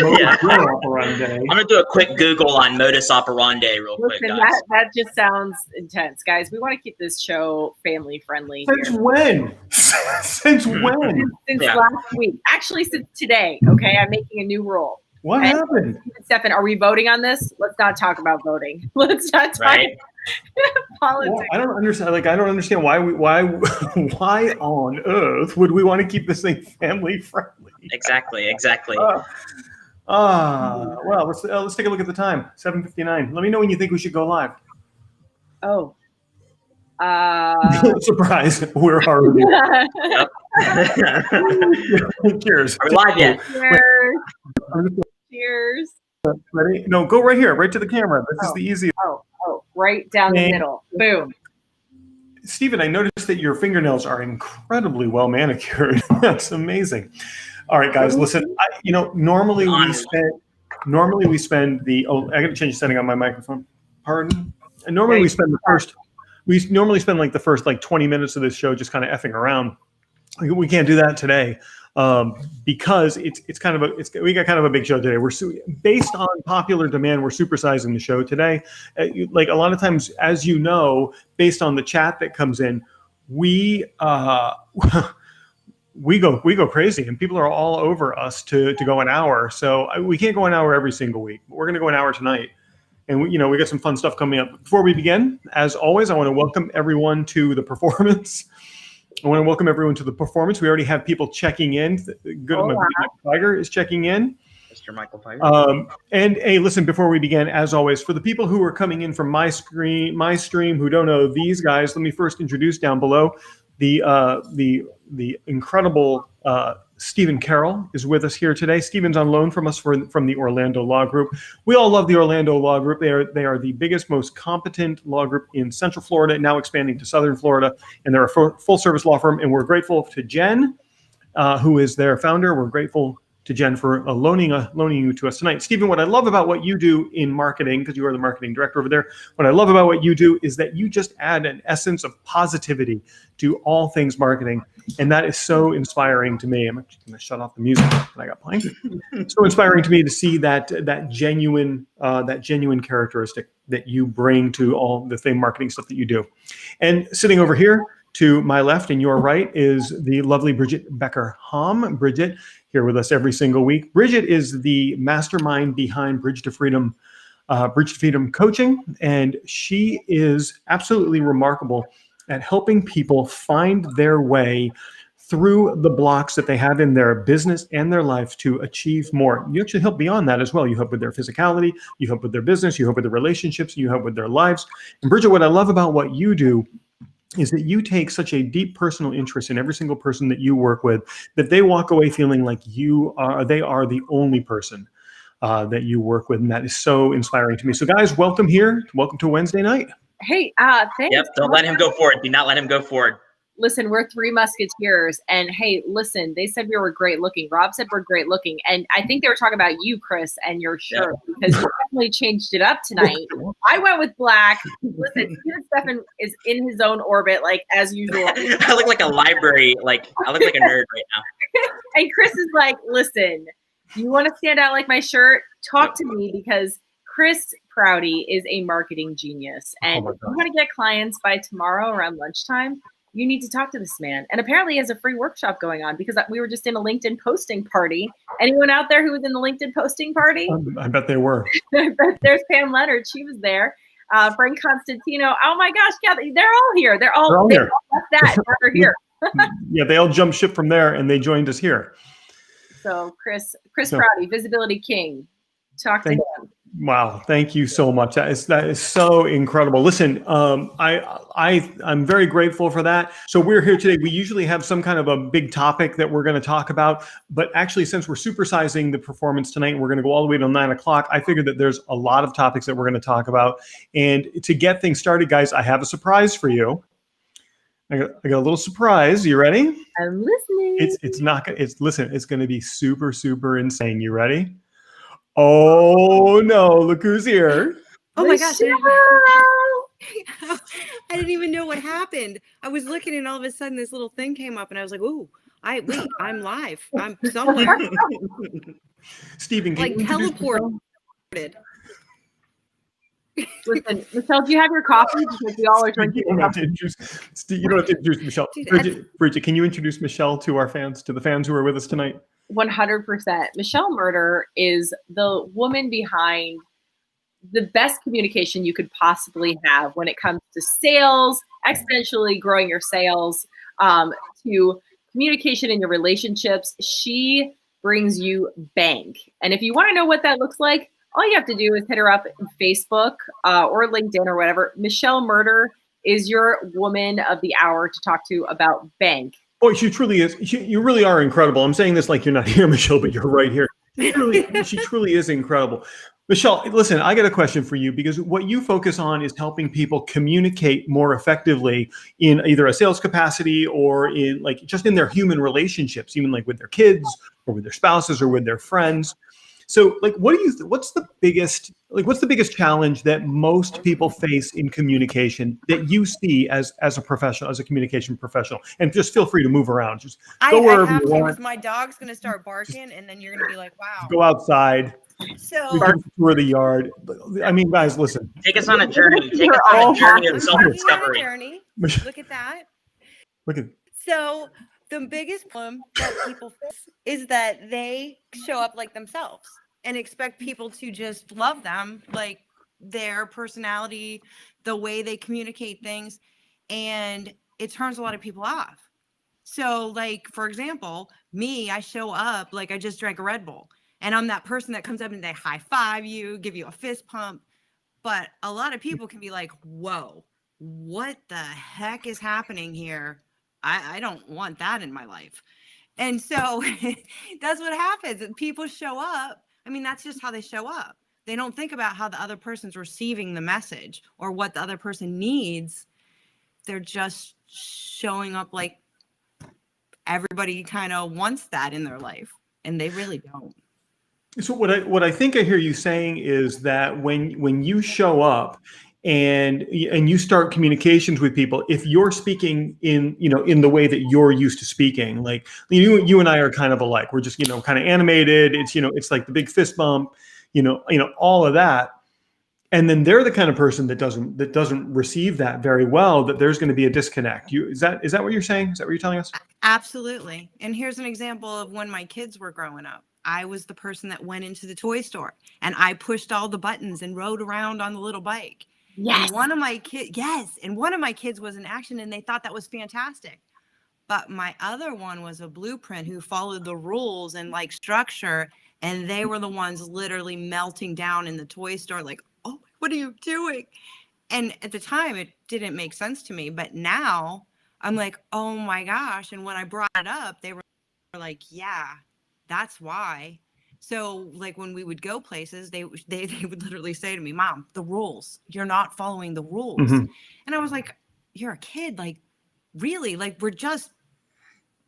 modus Yeah. operandi. I'm gonna do a quick Google on modus operandi real quick, Listen, guys. that just sounds intense, guys. We want to keep this show family friendly Since here. when? Since when? Since Yeah. last week, actually, since today. Okay, I'm making a new rule. What happened? Stefan, are we voting on this? Let's not talk about voting. Let's not talk Right? politics. Well, I don't understand. Like, I don't understand why why on earth would we want to keep this thing family friendly? Exactly. Well, let's take a look at the time. 7:59. Let me know when you think we should go live. Oh. Surprise! We're already. Yep. Cheers. Are we live yet? Cheers. Cheers. Ready? No, go right here, right to the camera. This is the easiest. Oh, right down the middle. Boom. Stephen, I noticed that your fingernails are incredibly well manicured. That's amazing. All right, guys, listen. Normally we spend the. Oh, I got to change the setting on my microphone. Pardon. And normally we spend the first. We normally spend like the first 20 minutes of this show just kind of effing around. We can't do that today because we got kind of a big show today. We're based on popular demand. We're supersizing the show today. Like a lot of times, as you know, based on the chat that comes in, we go crazy, and people are all over us to go an hour. So we can't go an hour every single week. But we're going to go an hour tonight. And we got some fun stuff coming up. Before we begin, as always, I want to welcome everyone to the performance. We already have people checking in. Good, wow. Michael Tiger is checking in. Mr. Michael Tiger. And hey, listen, before we begin, as always, for the people who are coming in from my stream, who don't know these guys, let me first introduce down below the incredible Stephen Carroll is with us here today. Stephen's on loan from us from the Orlando Law Group. We all love the Orlando Law Group. They are the biggest, most competent law group in Central Florida, now expanding to Southern Florida, and they're a full-service law firm. And we're grateful to Jen, who is their founder. We're grateful to Jen for loaning you to us tonight. Stephen, what I love about what you do in marketing, because you are the marketing director over there, what I love about what you do is that you just add an essence of positivity to all things marketing. And that is so inspiring to me. I'm actually going to shut off the music that I got playing. So inspiring to me to see that genuine characteristic that you bring to all the thing marketing stuff that you do. And sitting over here to my left and your right is the lovely Bridget Becker-Hom. Bridget, here with us every single week. Bridget is the mastermind behind Bridge to Freedom Coaching, and she is absolutely remarkable at helping people find their way through the blocks that they have in their business and their life to achieve more. You actually help beyond that as well. You help with their physicality, you help with their business, you help with their relationships, you help with their lives. And Bridget, what I love about what you do is that you take such a deep personal interest in every single person that you work with, that they walk away feeling like they are the only person that you work with. And that is so inspiring to me. So guys, welcome here. Welcome to Wednesday night. Hey, thanks. Yep, don't let him go forward. Do not let him go forward. Listen, we're three musketeers, and hey, listen, they said we were great looking. Rob said we're great looking, and I think they were talking about you, Chris, and your shirt, because you definitely changed it up tonight. I went with black. Listen, Stefan is in his own orbit, like as usual. I look like a library, I look like a nerd right now. And Chris is like, listen, you want to stand out like my shirt? Talk to me, because Chris Prouty is a marketing genius, and if you want to get clients by tomorrow around lunchtime, you need to talk to this man. And apparently he has a free workshop going on, because we were just in a LinkedIn posting party. Anyone out there who was in the LinkedIn posting party? I bet they were. There's Pam Leonard. She was there. Frank Constantino. Oh my gosh, yeah, they're all here. They're all here. Left that. Now they're here. Yeah, they all jumped ship from there and they joined us here. So Chris Prouty, Visibility King. Talk to him. Wow, thank you so much. That is so incredible. Listen, I'm very grateful for that. So we're here today. We usually have some kind of a big topic that we're going to talk about, but actually, since we're supersizing the performance tonight, we're going to go all the way till 9 o'clock. I figured that there's a lot of topics that we're going to talk about. And to get things started, guys, I have a surprise for you. I got a little surprise. You ready? I'm listening. It's going to be super, super insane. You ready? Oh no, look who's here. Oh my gosh. I didn't even know what happened. I was looking and all of a sudden this little thing came up and I was like, ooh, I'm live. I'm somewhere. Stephen, can Like you introduce teleported. Listen, Michelle, do you have your coffee? Because we all are drinking. You don't have to introduce, you don't have to introduce Michelle. Dude, Bridget, can you introduce Michelle to our fans, to the fans who are with us tonight? 100%. Michelle Murder is the woman behind the best communication you could possibly have when it comes to sales, exponentially growing your sales, to communication in your relationships. She brings you bank. And if you want to know what that looks like, all you have to do is hit her up on Facebook or LinkedIn or whatever. Michelle Murder is your woman of the hour to talk to about bank. Boy, she truly is. You really are incredible. I'm saying this like you're not here, Michelle, but you're right here. She truly is incredible. Michelle, listen, I got a question for you, because what you focus on is helping people communicate more effectively in either a sales capacity or in like just in their human relationships, even like with their kids or with their spouses or with their friends. So like, what's the biggest challenge that most people face in communication that you see as a professional, as a communication professional? And just feel free to move around. Just go wherever you want. because my dog's going to start barking and then you're going to be like, wow. Go outside. So We can tour the yard. I mean, guys, listen. Take us on a journey. Take us on a journey of self-discovery. Look at that. Look at. So the biggest problem that people face is that they show up like themselves and expect people to just love them, like their personality, the way they communicate things, and it turns a lot of people off. So, like, for example, me, I show up like I just drank a Red Bull, and I'm that person that comes up and they high five you, give you a fist pump. But a lot of people can be like, whoa, what the heck is happening here? I don't want that in my life. And so that's what happens. People show up. I mean, that's just how they show up. They don't think about how the other person's receiving the message or what the other person needs. They're just showing up like everybody kind of wants that in their life, and they really don't. So what I think I hear you saying is that when you show up and you start communications with people, if you're speaking in the way that you're used to speaking, like you and I are kind of alike. We're just kind of animated. It's like the big fist bump, all of that. And then they're the kind of person that doesn't receive that very well, that there's going to be a disconnect. Is that what you're saying? Is that what you're telling us? Absolutely. And here's an example of when my kids were growing up. I was the person that went into the toy store and I pushed all the buttons and rode around on the little bike. Yes. And one of my kids was in action and they thought that was fantastic. But my other one was a blueprint who followed the rules and like structure. And they were the ones literally melting down in the toy store like, oh, what are you doing? And at the time, it didn't make sense to me. But now I'm like, oh my gosh. And when I brought it up, they were like, yeah, that's why. So like when we would go places, they would literally say to me, Mom, the rules, you're not following the rules. Mm-hmm. And I was like, you're a kid. Like, really? Like, we're just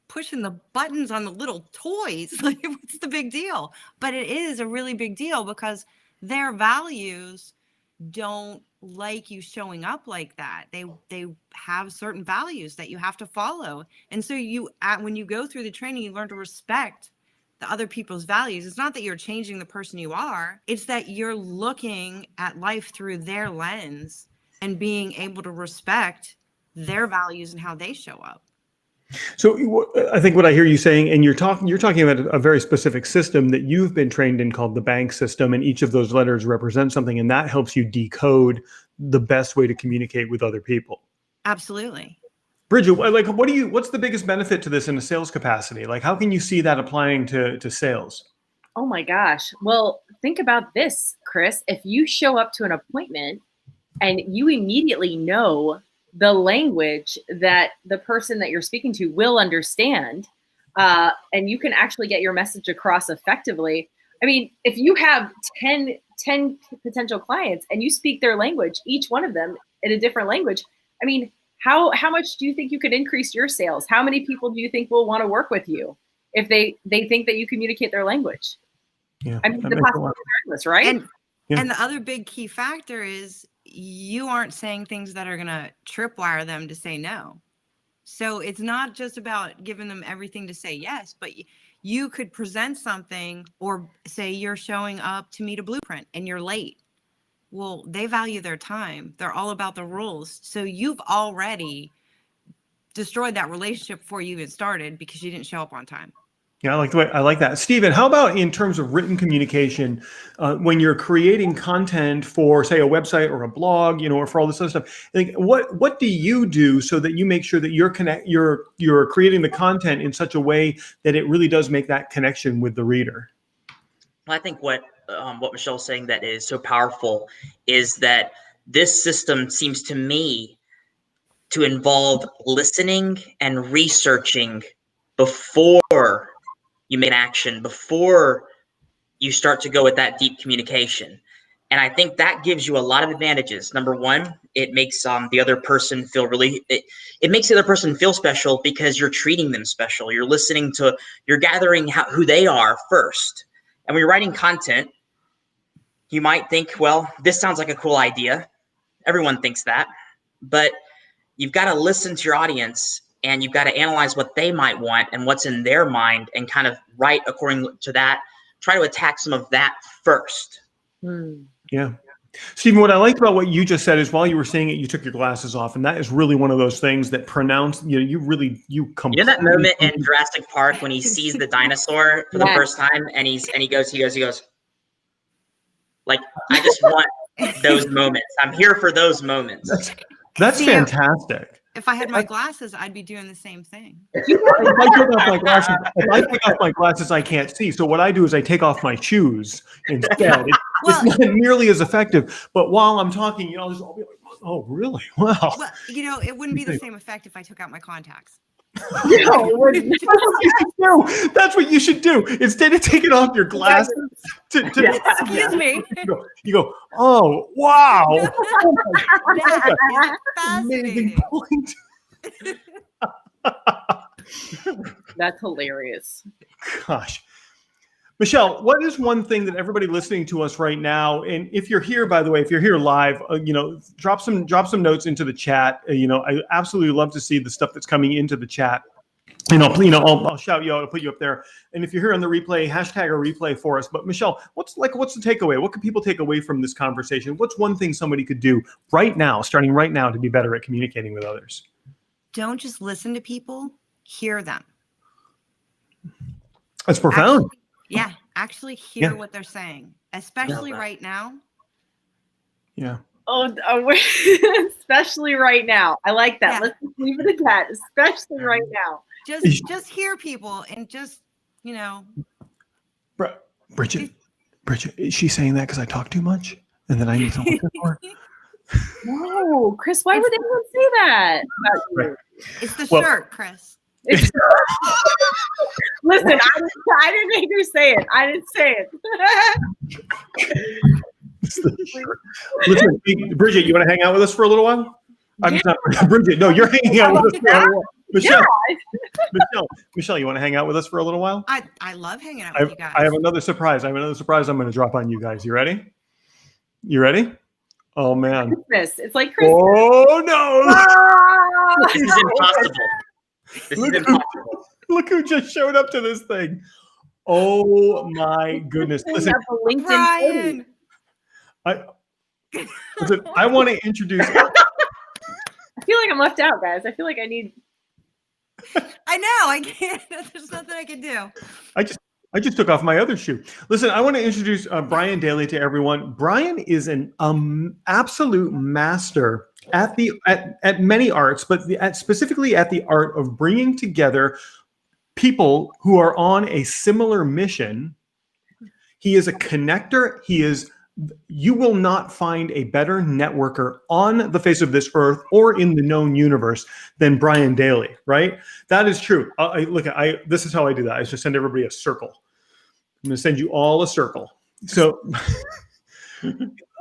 pushing the buttons on the little toys. Like, what's the big deal? But it is a really big deal because their values don't like you showing up like that. They have certain values that you have to follow. And so when you go through the training, you learn to respect the other people's values. It's not that you're changing the person you are. It's that you're looking at life through their lens and being able to respect their values and how they show up. So I think what I hear you saying, and you're talking about a very specific system that you've been trained in called the bank system, and each of those letters represent something, and that helps you decode the best way to communicate with other people. Absolutely. Bridget, like, what's the biggest benefit to this in a sales capacity? Like, how can you see that applying to sales? Oh my gosh. Well, think about this, Chris. If you show up to an appointment and you immediately know the language that the person that you're speaking to will understand, and you can actually get your message across effectively. I mean, if you have 10 potential clients and you speak their language, each one of them in a different language, I mean, how much do you think you could increase your sales? How many people do you think will want to work with you if they think that you communicate their language? Yeah, I mean, the possibilities are endless, right? And the other big key factor is you aren't saying things that are going to tripwire them to say no. So it's not just about giving them everything to say yes, but you could present something or say you're showing up to meet a blueprint and you're late. Well, they value their time. They're all about the rules. So you've already destroyed that relationship before you even started because you didn't show up on time. Yeah, I like that. Stephen, how about in terms of written communication, when you're creating content for, say, a website or a blog, or for all this other stuff? Like, what do you do so that you make sure that you're creating the content in such a way that it really does make that connection with the reader? Well, I think what Michelle's saying that is so powerful is that this system seems to me to involve listening and researching before you make an action, before you start to go with that deep communication. And I think that gives you a lot of advantages. Number one, it makes the other person feel it makes the other person feel special because you're treating them special. You're listening to, you're gathering who they are first. And when you're writing content, you might think, well, this sounds like a cool idea. Everyone thinks that. But you've got to listen to your audience and you've got to analyze what they might want and what's in their mind and kind of write according to that. Try to attack some of that first. Yeah. Stephen, what I liked about what you just said is while you were saying it, you took your glasses off. And that is really one of those things that you completely. That moment in Jurassic Park when he sees the dinosaur for the first time and he goes, like, I just want those moments. I'm here for those moments. That's fantastic. If I had my glasses, I'd be doing the same thing. If I take off my glasses, I can't see. So what I do is I take off my shoes instead. It's not nearly as effective. But while I'm talking, I'll be like, oh, really? Wow. Well, it wouldn't be the same effect if I took out my contacts. No, that's what you should do. Instead of taking off your glasses, excuse me. You go, oh, wow. Fascinating. That's hilarious. Gosh. Michelle, what is one thing that everybody listening to us right now, and if you're here, by the way, if you're here live, drop some notes into the chat. I absolutely love to see the stuff that's coming into the chat. I'll shout you out, I'll put you up there. And if you're here on the replay, hashtag a replay for us. But Michelle, what's the takeaway? What can people take away from this conversation? What's one thing somebody could do starting right now, to be better at communicating with others? Don't just listen to people, hear them. That's profound. Actually hear what they're saying, especially right now. Yeah. Oh, especially right now. I like that. Let's just leave it at that. Especially right now. Just hear people and just, Bridget, is she saying that because I talk too much and then I need someone to more? No, Chris, why would anyone say that about you? It's the shirt, Chris. Listen, I didn't make her say it. I didn't say it. Listen, Bridget, you want to hang out with us for a little while? Bridget, no, you're hanging out with us for a little while. Michelle, you want to hang out with us for a little while? I love hanging out with you guys. I have another surprise. I'm going to drop on you guys. You ready? You ready? Oh, man. Christmas. It's like Christmas. Oh, no. This is impossible. Look who just showed up to this thing. Oh, my goodness. Listen, Brian. I want to introduce. I feel like I'm left out, guys. I feel like I need. I know. I can't. There's nothing I can do. I just took off my other shoe. Listen, I want to introduce Brian Daly to everyone. Brian is an absolute master at many arts, but specifically at the art of bringing together people who are on a similar mission. He is a connector. You will not find a better networker on the face of this earth or in the known universe than Brian Daly, right? That is true. This is how I do that. I just send everybody a circle. I'm going to send you all a circle. So,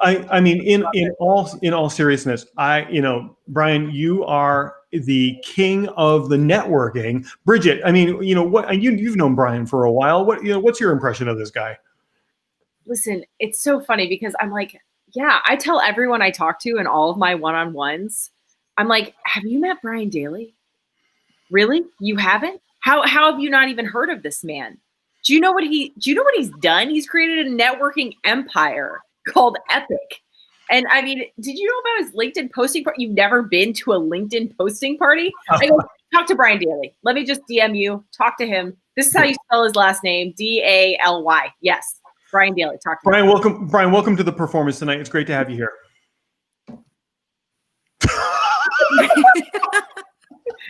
I mean, in all seriousness, Brian, you are the king of the networking. Bridget, I mean, you've known Brian for a while. What's your impression of this guy? Listen, it's so funny because I'm like, I tell everyone I talk to in all of my one-on-ones, I'm like, have you met Brian Daly? Really? You haven't? How have you not even heard of this man? Do you know what he's done? He's created a networking empire called Epic. And I mean, did you know about his LinkedIn posting party? You've never been to a LinkedIn posting party? I go, talk to Brian Daly. Let me just DM you. Talk to him. This is how you spell his last name, Daly. Yes, Brian Daly. Talk to Brian. him. Welcome, Brian. Welcome to the performance tonight. It's great to have you here.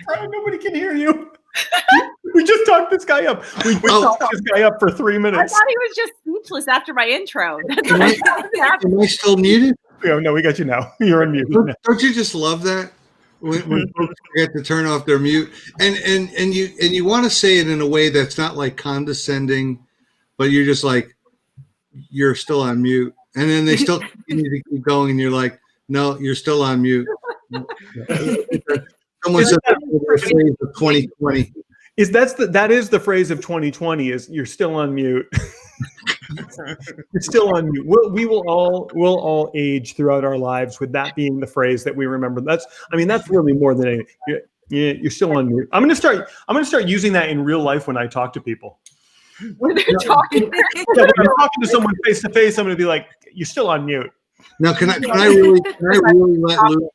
Brian, nobody can hear you. We just talked this guy up. We talked this guy up for 3 minutes. I thought he was just speechless after my intro. Am I still muted? No, we got you now. You're unmuted. Don't you just love that when folks forget to turn off their mute? And you want to say it in a way that's not like condescending, but you're just like, you're still on mute, and then they still continue to keep going, and you're like, no, you're still on mute. Someone said the phrase of 2020. That is the phrase of 2020 is you're still on mute. You're still on mute. We'll all age throughout our lives with that being the phrase that we remember. That's really more than anything. You're still on mute. I'm gonna start using that in real life when I talk to people. When they're talking. When I'm talking to someone face to face, I'm gonna be like, "You're still on mute." Now, can I really let loose?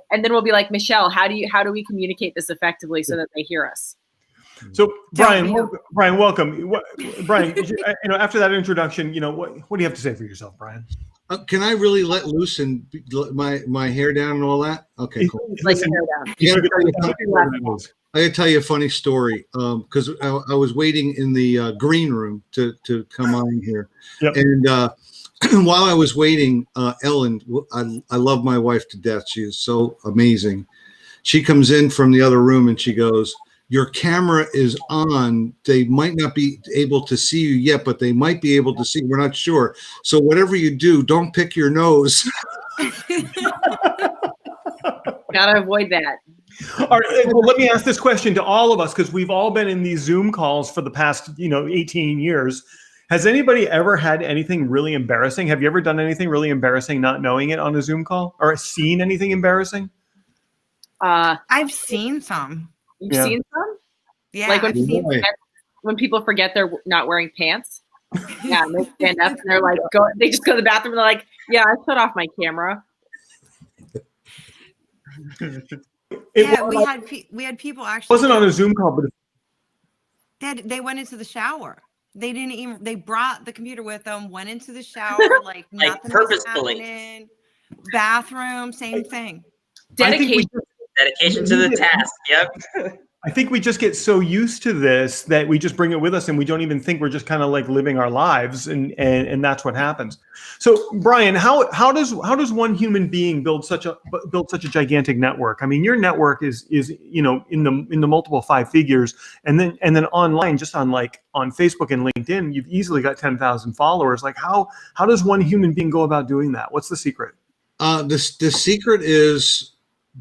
And then we'll be like, Michelle, how do we communicate this effectively so that they hear us? So Brian, welcome. Brian, after that introduction, what do you have to say for yourself, Brian? Can I really let loose and let my hair down and all that? Okay, cool. Like hair down. I gotta tell you a funny story because I was waiting in the green room to come on here, yep. And while I was waiting, Ellen, I love my wife to death. She is so amazing. She comes in from the other room and she goes, "Your camera is on. They might not be able to see you yet, but they might be able to see. We're not sure. So whatever you do, don't pick your nose." Gotta avoid that. All right, well, let me ask this question to all of us because we've all been in these Zoom calls for the past 18 years. Has anybody ever had anything really embarrassing? Have you ever done anything really embarrassing not knowing it on a Zoom call, or seen anything embarrassing? I've seen some. You've seen some? Yeah, like when people forget they're not wearing pants. Yeah, and they stand up and they're like, they just go to the bathroom and they're like, "Yeah, I shut off my camera." We had people actually. It wasn't on a Zoom call, but they went into the shower. They didn't even. They brought the computer with them. Went into the shower like nothing was happening. Bathroom, same thing. Dedication to the task. Yep. I think we just get so used to this that we just bring it with us and we don't even think we're just kind of like living our lives, and that's what happens. So Brian, how does one human being build such a gigantic network? I mean, your network is in the multiple 5 figures, and then online, just on Facebook and LinkedIn, you've easily got 10,000 followers. Like how does one human being go about doing that? What's the secret? The secret is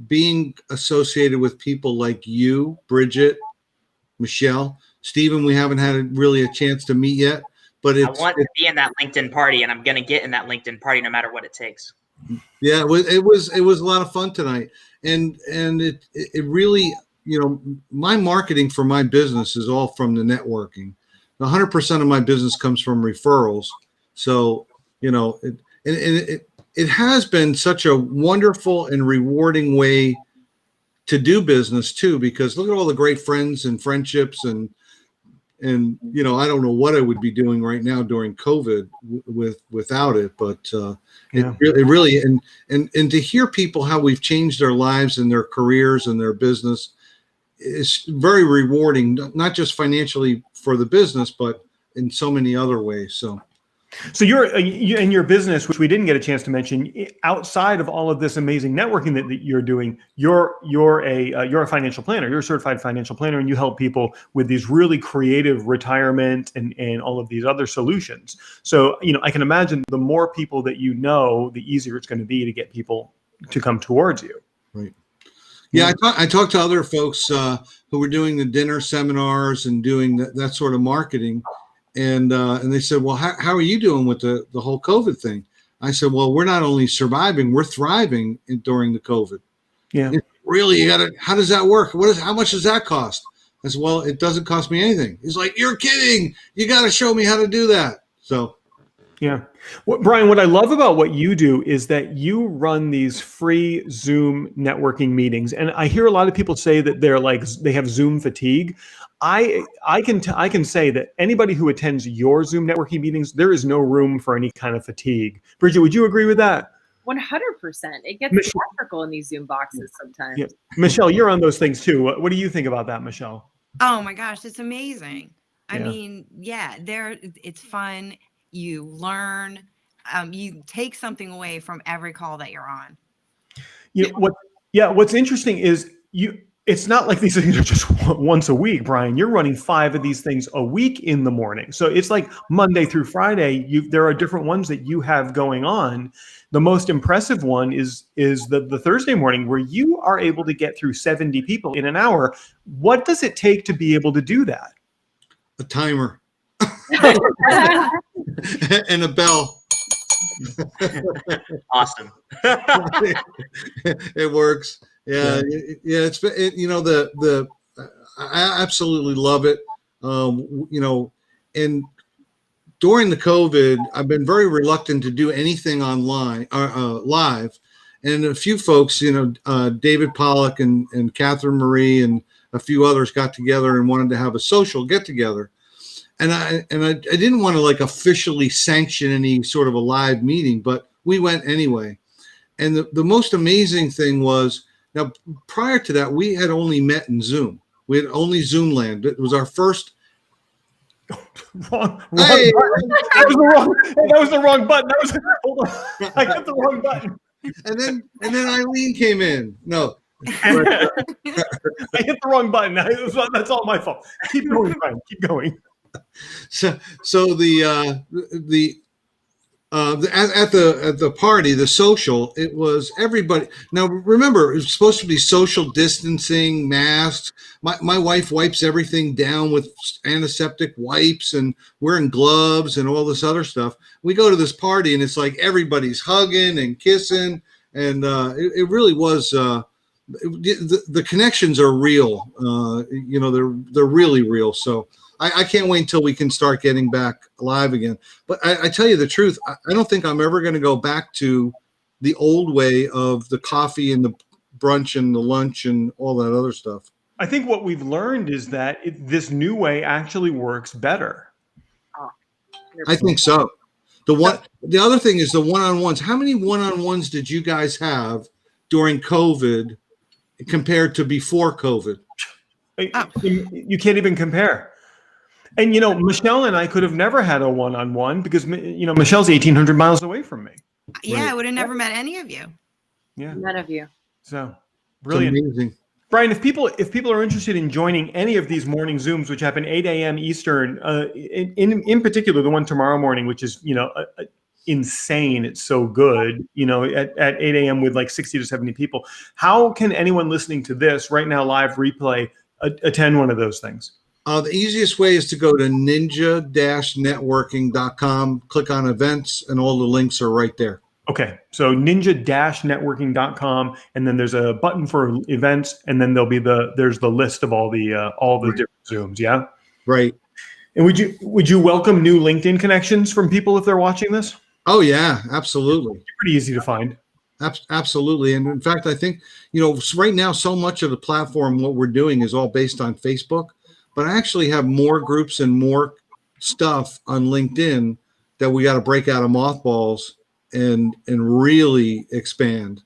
being associated with people like you, Bridget, Michelle, Stephen. We haven't had really a chance to meet yet, but I want to be in that LinkedIn party, and I'm going to get in that LinkedIn party no matter what it takes. Yeah, it was a lot of fun tonight, and it really, my marketing for my business is all from the networking. 100% of my business comes from referrals, so it has been such a wonderful and rewarding way to do business too, because look at all the great friends and friendships and I don't know what I would be doing right now during COVID without it, but it really and to hear people how we've changed their lives and their careers and their business is very rewarding, not just financially for the business, but in so many other ways. So you're in your business, which we didn't get a chance to mention, outside of all of this amazing networking that you're doing, you're a financial planner. You're a certified financial planner, and you help people with these really creative retirement and all of these other solutions. So I can imagine the more people that the easier it's going to be to get people to come towards you. Right. Yeah, I talked to other folks who were doing the dinner seminars and doing that sort of marketing. And they said, well, how are you doing with the whole COVID thing? I said, well, we're not only surviving, we're thriving during the COVID. Yeah. really? How does that work? How much does that cost? I said, well, it doesn't cost me anything. He's like, you're kidding. You got to show me how to do that. So. Yeah. Brian, what I love about what you do is that you run these free Zoom networking meetings. And I hear a lot of people say that they have Zoom fatigue. I can say that anybody who attends your Zoom networking meetings, there is no room for any kind of fatigue. Bridget, would you agree with that? 100%. It gets theatrical in these Zoom boxes sometimes. Yeah. Michelle, you're on those things too. What do you think about that, Michelle? Oh my gosh, it's amazing. I mean, it's fun. You learn, you take something away from every call that you're on. What's interesting is it's not like these things are just once a week, Brian. You're running 5 of these things a week in the morning. So it's like Monday through Friday, there are different ones that you have going on. The most impressive one is the Thursday morning, where you are able to get through 70 people in an hour. What does it take to be able to do that? A timer. And a bell. Awesome. It works. Yeah. It's I absolutely love it. And during the COVID, I've been very reluctant to do anything online live. And a few folks, David Pollock and Catherine Marie and a few others got together and wanted to have a social get together. And I didn't want to like officially sanction any sort of a live meeting, but we went anyway. And the most amazing thing was, now prior to that, we had only met in Zoom. We had only Zoom land. It was our first. wrong hey! Button. That was the wrong button. Hold on. I hit the wrong button. And then Eileen came in. No. I hit the wrong button. That's all my fault. Keep going, Brian. Keep going. So at the party, the social, it was everybody. Now remember, it was supposed to be social distancing, masks. My wife wipes everything down with antiseptic wipes and wearing gloves and all this other stuff. We go to this party and it's like everybody's hugging and kissing, and it really was. The connections are real. They're really real. So. I can't wait until we can start getting back live again. But I tell you the truth, I don't think I'm ever going to go back to the old way of the coffee and the brunch and the lunch and all that other stuff. I think what we've learned is that this new way actually works better. I think so. The other thing is the one-on-ones. How many one-on-ones did you guys have during COVID compared to before COVID? You can't even compare. And, Michelle and I could have never had a one-on-one because, Michelle's 1,800 miles away from me. Yeah, right. I would have never met any of you. Yeah. None of you. So, brilliant. It's amazing. Brian, if people are interested in joining any of these morning Zooms, which happen 8 a.m. Eastern, in particular, the one tomorrow morning, which is, insane. It's so good, at 8 a.m. with like 60 to 70 people. How can anyone listening to this right now, live replay, attend one of those things? The easiest way is to go to ninja-networking.com, click on events, and all the links are right there. Okay, so ninja-networking.com, and then there's a button for events, and then there's the list of all the right. different Zooms. Yeah, right. And would you welcome new LinkedIn connections from people if they're watching this? Oh yeah, absolutely. It's pretty easy to find. Absolutely, and in fact, I think right now so much of the platform, what we're doing is all based on Facebook. But I actually have more groups and more stuff on LinkedIn that we got to break out of mothballs and really expand.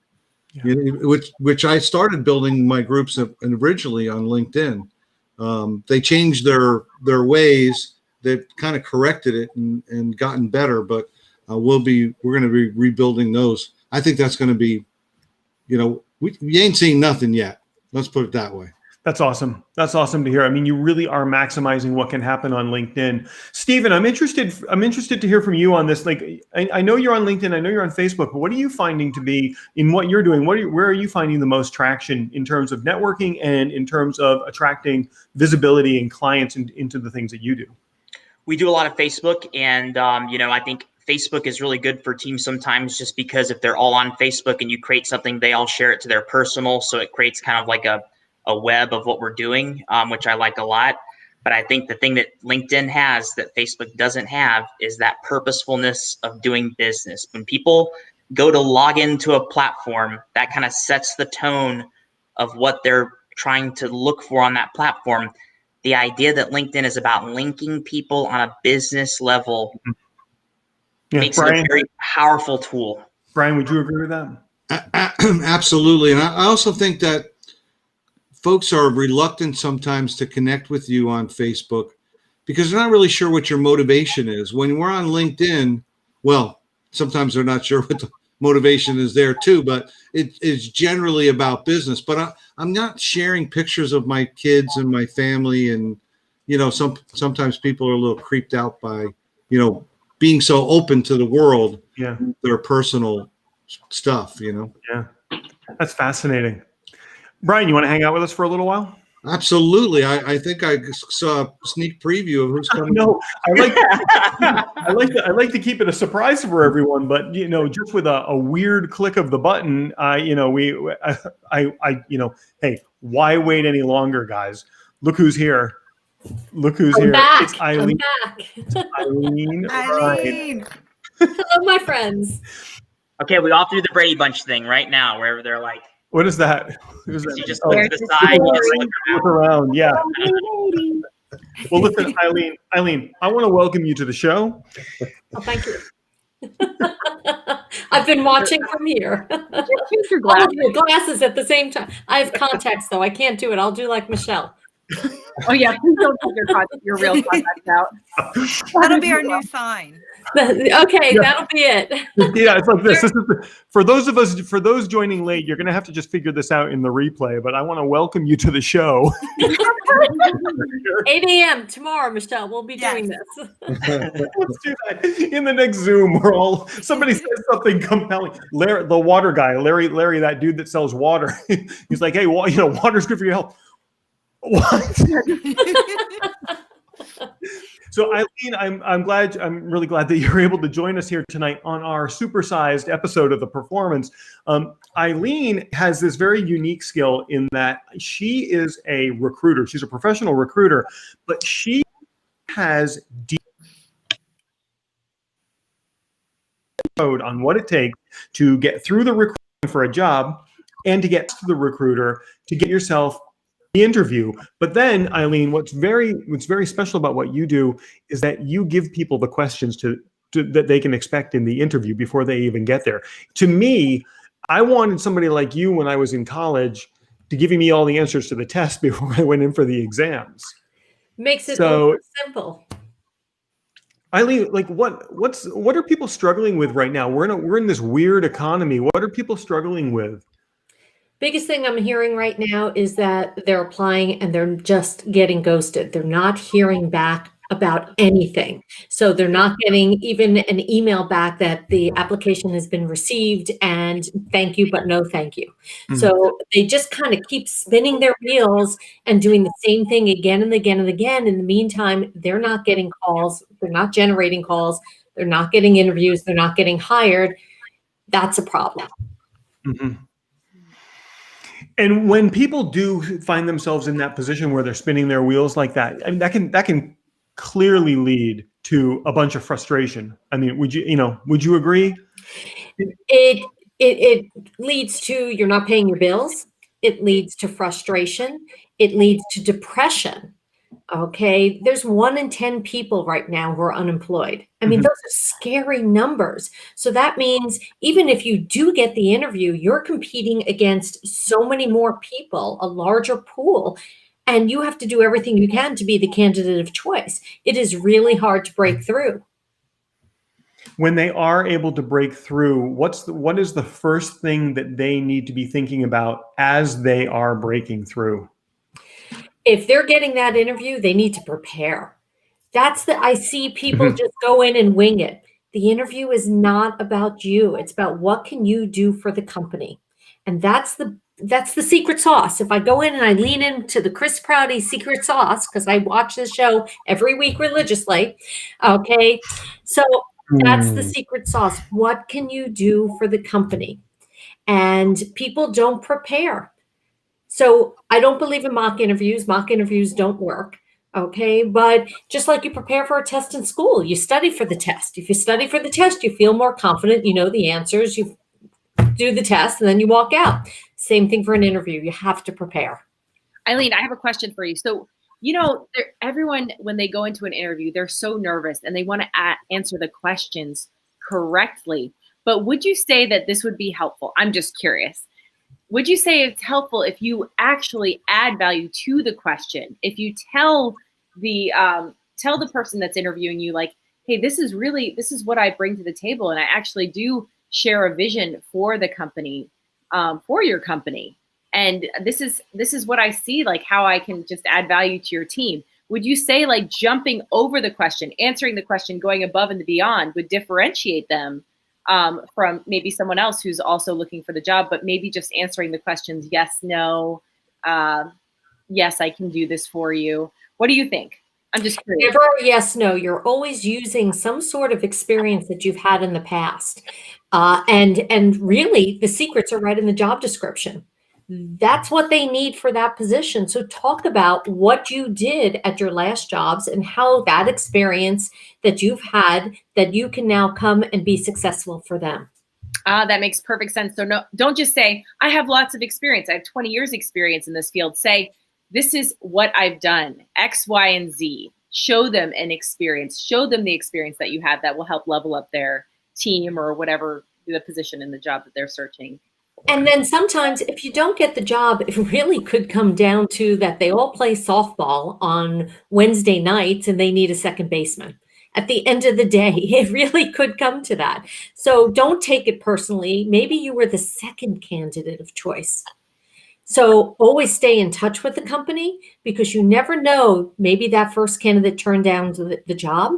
Yeah. Which I started building my groups originally on LinkedIn. They changed their ways. They've kind of corrected it and gotten better. But we're going to be rebuilding those. I think that's going to be, we ain't seen nothing yet. Let's put it that way. That's awesome. That's awesome to hear. I mean, you really are maximizing what can happen on LinkedIn. Stephen, I'm interested to hear from you on this. Like, I know you're on LinkedIn, I know you're on Facebook, but what are you finding to be in what you're doing? Where are you finding the most traction in terms of networking and in terms of attracting visibility and clients into the things that you do? We do a lot of Facebook, and I think Facebook is really good for teams sometimes, just because if they're all on Facebook and you create something, they all share it to their personal. So it creates kind of like a web of what we're doing, which I like a lot. But I think the thing that LinkedIn has that Facebook doesn't have is that purposefulness of doing business. When people go to log into a platform, that kind of sets the tone of what they're trying to look for on that platform. The idea that LinkedIn is about linking people on a business level makes it a very powerful tool. Brian, would you agree with that? Absolutely. And I also think that folks are reluctant sometimes to connect with you on Facebook because they're not really sure what your motivation is. When we're on LinkedIn, well, sometimes they're not sure what the motivation is there too, but it's generally about business. But I'm not sharing pictures of my kids and my family. And, sometimes people are a little creeped out by, being so open to the world, their personal stuff, Yeah, that's fascinating. Brian, you want to hang out with us for a little while? Absolutely. I think I saw a sneak preview of who's coming. No, I like to keep it a surprise for everyone, but just with a weird click of the button, hey, why wait any longer, guys? Look who's here. Look who's here. Back. It's Eileen. I'm back. It's Eileen. Eileen. Hello, my friends. Okay, we all do the Brady Bunch thing right now, where they're like, What is that? What is that? you just look to the side, you just Look around. Yeah. Well, listen, Eileen, I want to welcome you to the show. Oh, thank you. I've been watching from here. Change your All of glasses. your glasses at the same time. I have contacts, though. I can't do it. I'll do like Michelle. Oh yeah, please don't take your real contacts out. That'll be our new sign. Okay, Yeah. that'll be it. Yeah, it's like this. For those joining late, you're going to have to just figure this out in the replay. But I want to welcome you to the show. 8 a.m. tomorrow, Michelle. We'll be doing this. Let's do that in the next Zoom. Somebody says something compelling. Larry, the water guy, Larry, that dude that sells water. He's like, hey, water's good for your health. What? So Eileen, I'm really glad that you're able to join us here tonight on our supersized episode of The Performance. Eileen has this very unique skill in that she is a recruiter. She's a professional recruiter, but she has deep code on what it takes to get through the recruiting for a job and to get to the recruiter to get yourself the interview. But then, Eileen, what's very special about what you do is that you give people the questions that they can expect in the interview before they even get there. To me, I wanted somebody like you when I was in college to giving me all the answers to the test before I went in for the exams. Makes it So simple. Eileen, like what are people struggling with right now? We're in this weird economy. What are people struggling with? Biggest thing I'm hearing right now is that they're applying and they're just getting ghosted. They're not hearing back about anything. So they're not getting even an email back that the application has been received and thank you, but no thank you. Mm-hmm. So they just kind of keep spinning their wheels and doing the same thing again and again and again. In the meantime, they're not getting calls. They're not generating calls. They're not getting interviews. They're not getting hired. That's a problem. Mm-hmm. And when people do find themselves in that position where they're spinning their wheels like that, I mean, that can clearly lead to a bunch of frustration. I mean, would you agree? It leads to you're not paying your bills. It leads to frustration. It leads to depression. Okay, there's 1 in 10 people right now who are unemployed. I mean, those are scary numbers. So that means even if you do get the interview, you're competing against so many more people, a larger pool, and you have to do everything you can to be the candidate of choice. It is really hard to break through. When they are able to break through, what is the first thing that they need to be thinking about as they are breaking through? If they're getting that interview, they need to prepare. I see people just go in and wing it. The interview is not about you. It's about what can you do for the company. And that's the secret sauce. If I go in and I lean into the Chris Prouty secret sauce, because I watch the show every week religiously. Okay. So That's the secret sauce. What can you do for the company? And people don't prepare. So I don't believe in mock interviews. Mock interviews don't work. Okay. But just like you prepare for a test in school, you study for the test. If you study for the test, you feel more confident. You know the answers. You do the test and then you walk out. Same thing for an interview. You have to prepare. Eileen, I have a question for you. So, everyone, when they go into an interview, they're so nervous and they want to answer the questions correctly. But would you say that this would be helpful? I'm just curious. Would you say it's helpful if you actually add value to the question? If you tell the person that's interviewing you, like, hey, this is what I bring to the table, and I actually do share a vision for the company, for your company. And this is what I see, like how I can just add value to your team. Would you say like jumping over the question, answering the question, going above and beyond would differentiate them from maybe someone else who's also looking for the job, but maybe just answering the questions, yes, no, yes, I can do this for you. What do you think? I'm just curious. Never yes, no. You're always using some sort of experience that you've had in the past. And really the secrets are right in the job description. That's what they need for that position. So talk about what you did at your last jobs and how that experience that you've had, that you can now come and be successful for them. That makes perfect sense. So no, don't just say, I have lots of experience. I have 20 years experience in this field. Say, this is what I've done, X, Y, and Z. Show them an experience. Show them the experience that you have that will help level up their team or whatever the position in the job that they're searching. And then sometimes if you don't get the job, it really could come down to that they all play softball on Wednesday nights and they need a second baseman. At the end of the day, it really could come to that. So don't take it personally. Maybe you were the second candidate of choice. So always stay in touch with the company because you never know. Maybe that first candidate turned down the job.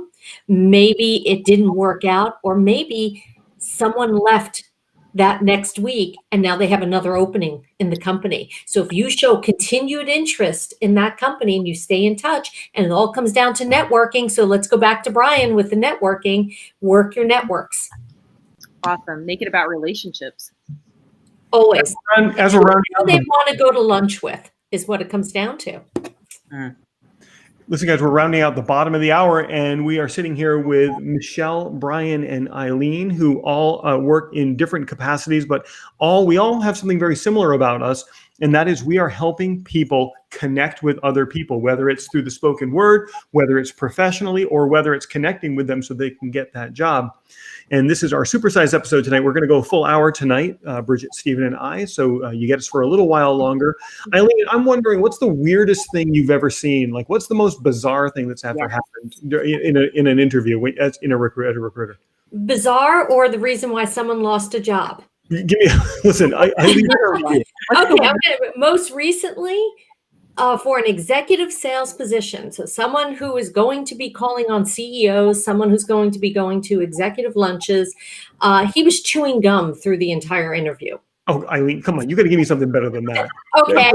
Maybe it didn't work out, or maybe someone left that next week and now they have another opening in the company. So if you show continued interest in that company and you stay in touch, and it all comes down to networking. So let's go back to Brian with the networking. Work your networks. Awesome. Make it about relationships. Always. As we're rounding Who they want to go to lunch with is what it comes down to. Listen, guys, we're rounding out the bottom of the hour, and we are sitting here with Michelle, Brian, and Eileen, who all work in different capacities, but we all have something very similar about us, and that is we are helping people connect with other people, whether it's through the spoken word, whether it's professionally, or whether it's connecting with them so they can get that job. And this is our supersized episode tonight. We're going to go a full hour tonight, Bridget, Stephen, and I. So you get us for a little while longer. Eileen, I'm wondering, what's the weirdest thing you've ever seen? Like, what's the most bizarre thing that's ever happened in an interview as a recruiter? Bizarre, or the reason why someone lost a job? Give me, listen, Okay, most recently, for an executive sales position, so someone who is going to be calling on CEOs, someone who's going to be going to executive lunches, he was chewing gum through the entire interview. Oh, Eileen, come on. You got to give me something better than that. Okay.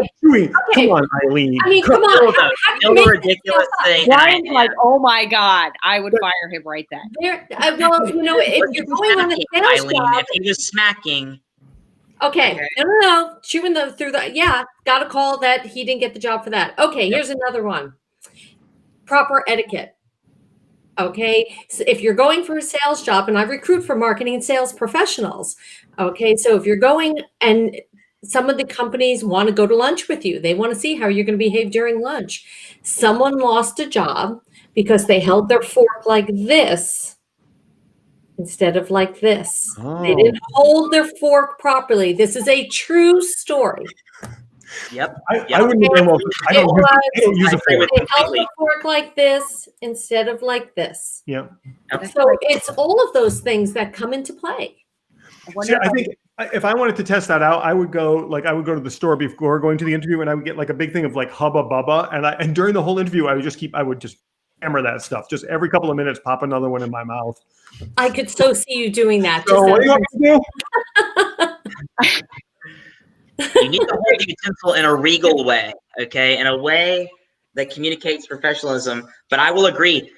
Come on, Eileen. I mean, come on. How No ridiculous thing. Brian's like, oh my God, I would fire him right then. Well, if you're going on a sales Eileen, job, if he was smacking. okay. No. Chewing through the, got a call that he didn't get the job for that. Okay, here's another one. Proper etiquette. Okay, so if you're going for a sales job, and I recruit for marketing and sales professionals. Okay, so if you're going, and some of the companies want to go to lunch with you, they want to see how you're going to behave during lunch. Someone lost a job because they held their fork like this instead of like this. Oh. They didn't hold their fork properly. This is a true story. Yep. I wouldn't have well, I don't use a fork. They held the fork like this instead of like this. Yeah. So it's all of those things that come into play. See, I think if I wanted to test that out, I would go to the store before going to the interview, and I would get like a big thing of like Hubba Bubba, and during the whole interview, I would just hammer that stuff. Just every couple of minutes, pop another one in my mouth. I could so see you doing that. So what do you want me to do? You need to hold the utensil in a regal way, okay? In a way that communicates professionalism. But I will agree,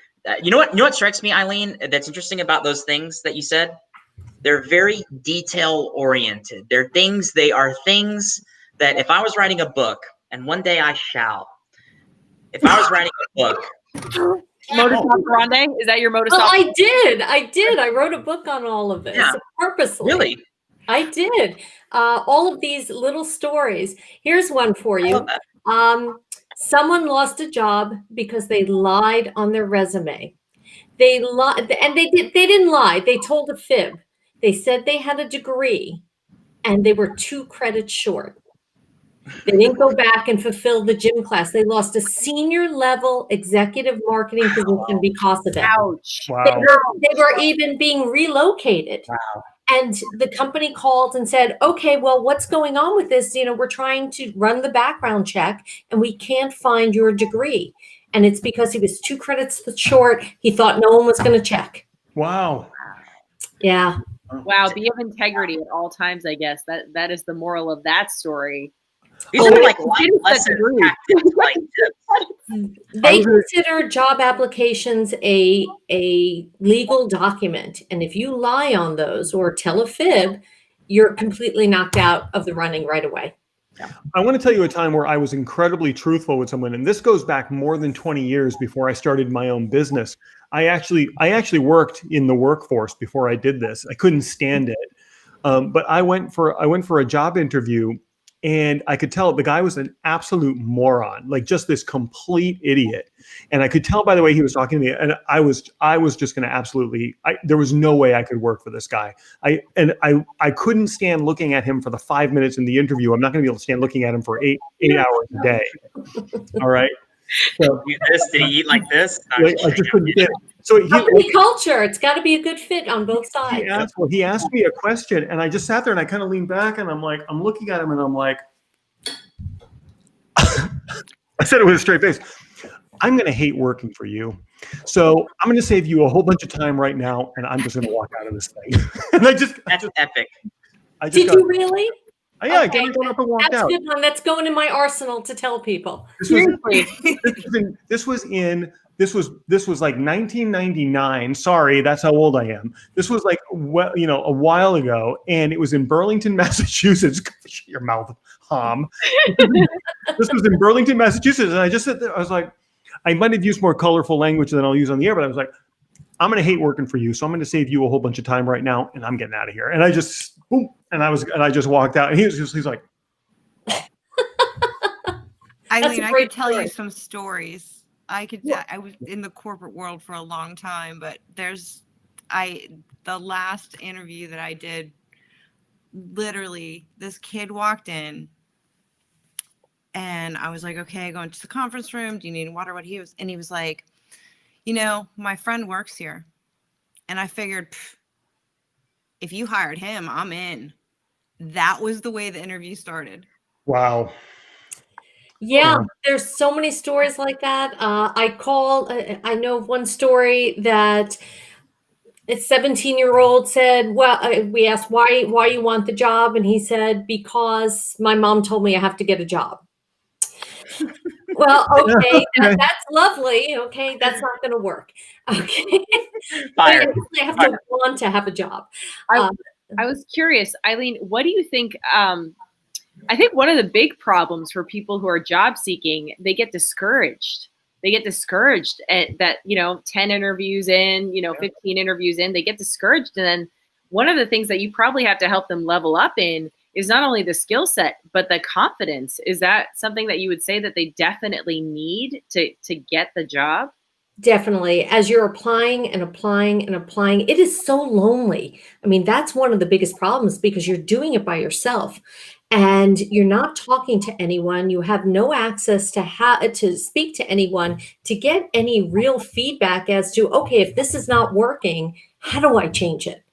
You know what strikes me, Eileen, that's interesting about those things that you said? They're very detail oriented. They are things that if I was writing a book, and one day I shall, if I was writing a book. Modus operandi? Is that your modus Well, operandi? I did. I wrote a book on all of this purposely. Really? I did. All of these little stories. Here's one for you. Someone lost a job because they lied on their resume. They lied, and they didn't lie. They told a fib. They said they had a degree, and they were 2 credits short. They didn't go back and fulfill the gym class. They lost a senior level executive marketing position because of it. Ouch. Wow. They were even being relocated. Wow. And the company called and said, okay, well, what's going on with this? We're trying to run the background check and we can't find your degree. And it's because he was 2 credits short. He thought no one was going to check. Wow. Yeah. Wow. Be of integrity at all times, I guess. That is the moral of that story. These are like life lessons. They consider job applications a legal document. And if you lie on those or tell a fib, you're completely knocked out of the running right away. I want to tell you a time where I was incredibly truthful with someone, and this goes back more than 20 years before I started my own business. I actually worked in the workforce before I did this. I couldn't stand it, but I went for a job interview, and I could tell the guy was an absolute moron, like just this complete idiot. And I could tell by the way he was talking to me, and I was just going to absolutely. There was no way I could work for this guy. I couldn't stand looking at him for the 5 minutes in the interview. I'm not going to be able to stand looking at him for eight hours a day. All right. So, Did he eat like this? So company culture, it's got to be a good fit on both sides. He asked me a question, and I just sat there and I kind of leaned back, and I'm looking at him, and I'm like, I said it with a straight face. I'm going to hate working for you. So I'm going to save you a whole bunch of time right now, and I'm just going to walk out of this thing. And That's epic. Did you really? Yeah, okay. I got up and walked out. That's a good one. That's going in my arsenal to tell people. This was like 1999. Sorry, that's how old I am. This was like, well, a while ago, and it was in Burlington, Massachusetts. Shut your mouth, Hom. This was in Burlington, Massachusetts, and I just said, I was like, I might have used more colorful language than I'll use on the air, but I was like, I'm going to hate working for you, so I'm going to save you a whole bunch of time right now, and I'm getting out of here. And I just, boom, and I just walked out, and he's like, Eileen, I could tell you some stories. I was in the corporate world for a long time, but the last interview that I did, literally, this kid walked in, and I was like, okay, going to the conference room. Do you need water? He was like, my friend works here. And I figured, if you hired him, I'm in. That was the way the interview started. Wow. Yeah, there's so many stories like that. I know of one story that a 17-year-old said, well, we asked why you want the job. And he said, because my mom told me I have to get a job. Well, okay, that's lovely. Okay, that's not going to work. Okay. Fire. I have to want to have a job. I was curious, Eileen, what do you think? I think one of the big problems for people who are job seeking, they get discouraged. They get discouraged at that, 10 interviews in, 15 interviews in, they get discouraged. And then one of the things that you probably have to help them level up in is not only the skill set, but the confidence. Is that something that you would say that they definitely need to get the job? Definitely. As you're applying and applying and applying, it is so lonely. I mean, that's one of the biggest problems because you're doing it by yourself and you're not talking to anyone. You have no access to speak to anyone to get any real feedback as to, okay, if this is not working, how do I change it?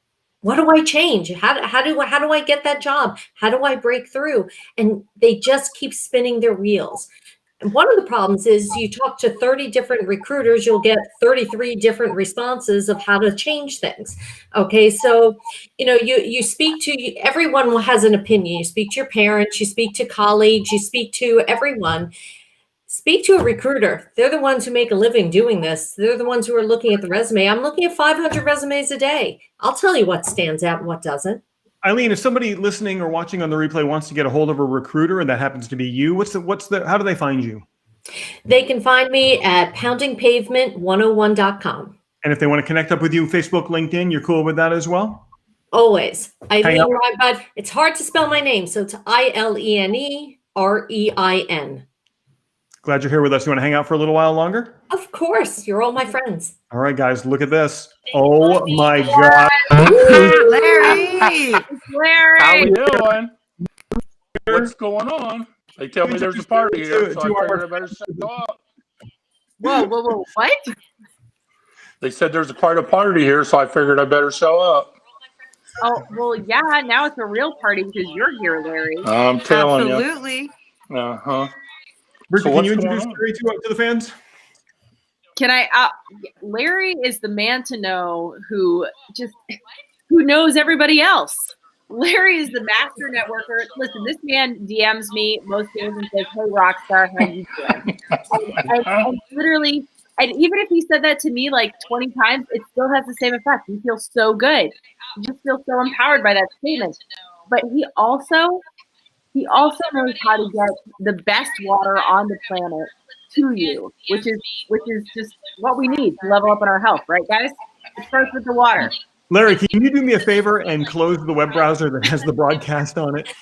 What do I change? How do I get that job? How do I break through? And they just keep spinning their wheels. And one of the problems is you talk to 30 different recruiters, you'll get 33 different responses of how to change things. Okay, so you speak to everyone has an opinion. You speak to your parents, you speak to colleagues, you speak to everyone. Speak to a recruiter. They're the ones who make a living doing this. They're the ones who are looking at the resume. I'm looking at 500 resumes a day. I'll tell you what stands out and what doesn't. Eileen, if somebody listening or watching on the replay wants to get a hold of a recruiter and that happens to be you, how do they find you? They can find me at poundingpavement101.com. And if they want to connect up with you, Facebook, LinkedIn, you're cool with that as well? Always. Hang Eileen Reinbud. It's hard to spell my name, so it's ILENEREIN. Glad you're here with us. You want to hang out for a little while longer? Of course. You're all my friends. All right, guys, look at this. Oh my God. Larry. Larry. How we doing? What's going on? They tell me there's a party here, so I figured I better show up. Whoa. What? They said there's quite a party here, so I figured I better show up. Oh, well, yeah, now it's a real party because you're here, Larry. I'm telling you. Absolutely. Uh-huh. Bridget, So can what's you going introduce on? Larry to the fans? Can I? Larry is the man to know who knows everybody else. Larry is the master networker. Listen, this man DMs me most days and says, "Hey, Rockstar, how you doing?" and literally, and even if he said that to me like 20 times, it still has the same effect. You feel so good. You just feel so empowered by that statement. But he also knows how to get the best water on the planet to you, which is just what we need to level up in our health, right, guys? It starts with the water. Larry, can you do me a favor and close the web browser that has the broadcast on it?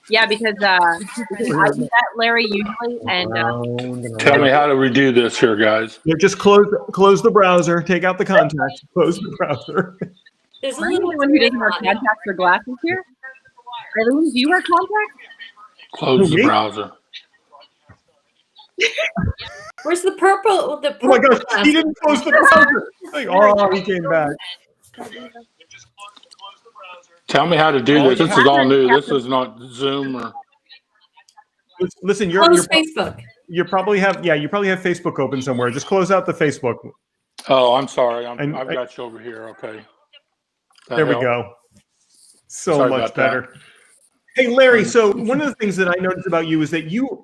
Yeah, because I do that, Larry, usually, and Tell me how to redo this here, guys. Yeah, just close the browser, take out the contacts, close the browser. There's a are you the little one who doesn't wear contacts or glasses here? Eileen, do you wear contacts? Close the Me? browser. Where's the purple? The Oh my purple gosh, he didn't close the browser. Like, oh, he came back. Tell me how to do this. This is all new. This is not Zoom or. Listen, Close Facebook. you probably have Facebook open somewhere. Just close out the Facebook. Oh, I'm sorry. I've And- got you over here. Okay. That There we help? go. So Sorry much about that. better. Hey, Larry. So one of the things that I noticed about you is that you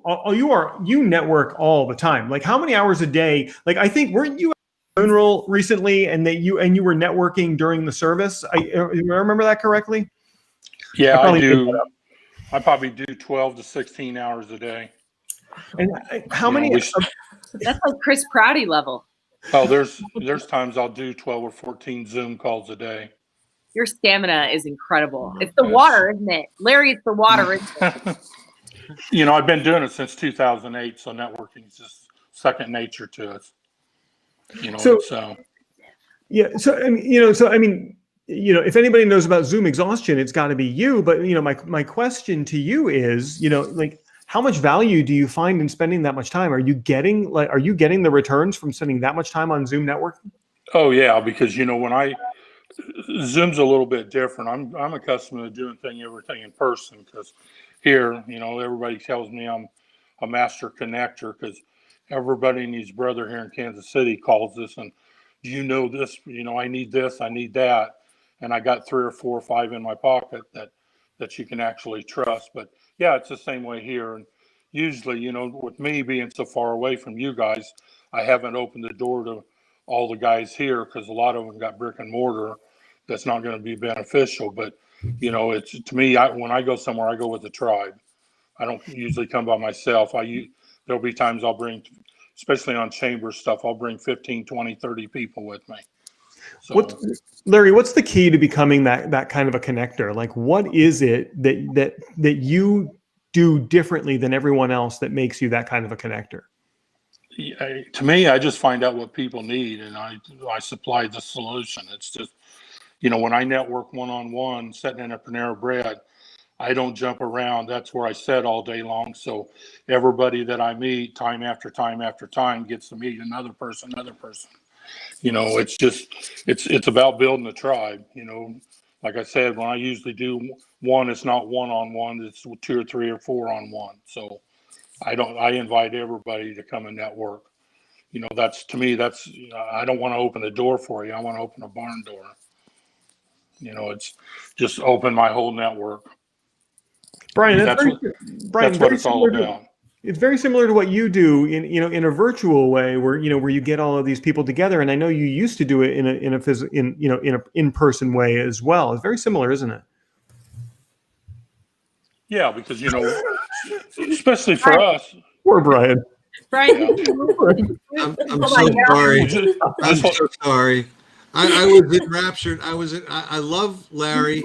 network all the time. Like, how many hours a day? Like, I think weren't you at a funeral recently, and you were networking during the service? I remember that correctly. Yeah, I probably made do. that up. I probably do 12 to 16 hours a day. And how You know, many? That's like Chris Prouty level. Oh, there's times I'll do 12 or 14 Zoom calls a day. Your stamina is incredible. It's the water, isn't it? Larry, it's the water, isn't it? You know, I've been doing it since 2008, so networking is just second nature to us. You know, So- Yeah. So I mean, if anybody knows about Zoom exhaustion, it's got to be you. But my question to you is, like, how much value do you find in spending that much time? Are you getting the returns from spending that much time on Zoom networking? Oh yeah, because when Zoom's a little bit different. I'm accustomed to doing everything in person because here, everybody tells me I'm a master connector because everybody and his brother here in Kansas City calls us and do you know this? I need this, I need that, and I got 3 or 4 or 5 in my pocket that you can actually trust. But yeah, it's the same way here. And usually, with me being so far away from you guys, I haven't opened the door to all the guys here because a lot of them got brick and mortar. That's not going to be beneficial. But it's to me. When I go somewhere, I go with the tribe. I don't usually come by myself. There'll be times I'll bring, especially on chamber stuff, I'll bring 15, 20, 30 people with me. So, Larry, what's the key to becoming that kind of a connector? Like, what is it that you do differently than everyone else that makes you that kind of a connector? to me, I just find out what people need and I supply the solution. It's just, when I network one-on-one, sitting in a Panera Bread, I don't jump around. That's where I sit all day long. So everybody that I meet time after time after time gets to meet another person. It's just, it's about building a tribe. Like I said, when I usually do one, it's not one-on-one, it's 2 or 3 or 4 on one. So I invite everybody to come and network. That's, to me, I don't want to open the door for you. I want to open a barn door. It's just open my whole network. Brian, That's what it's all about. It's very similar to what you do in a virtual way, where you get all of these people together. And I know you used to do it in a in-person way as well. It's very similar, isn't it? Yeah, because especially for us. Poor Brian. Brian, I'm so sorry. I'm so sorry. I was enraptured. I love Larry.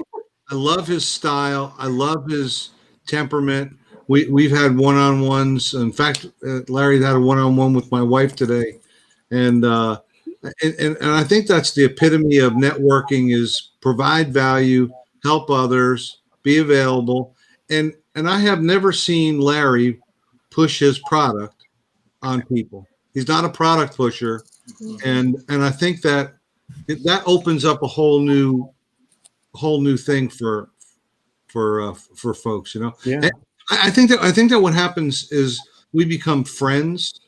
I love his style. I love his temperament. We've had one-on-ones. In fact, Larry had a one-on-one with my wife today, and I think that's the epitome of networking: is provide value, help others, be available. And I have never seen Larry push his product on people. He's not a product pusher, and I think that opens up a whole new thing for folks. Yeah. And I think that what happens is we become friends,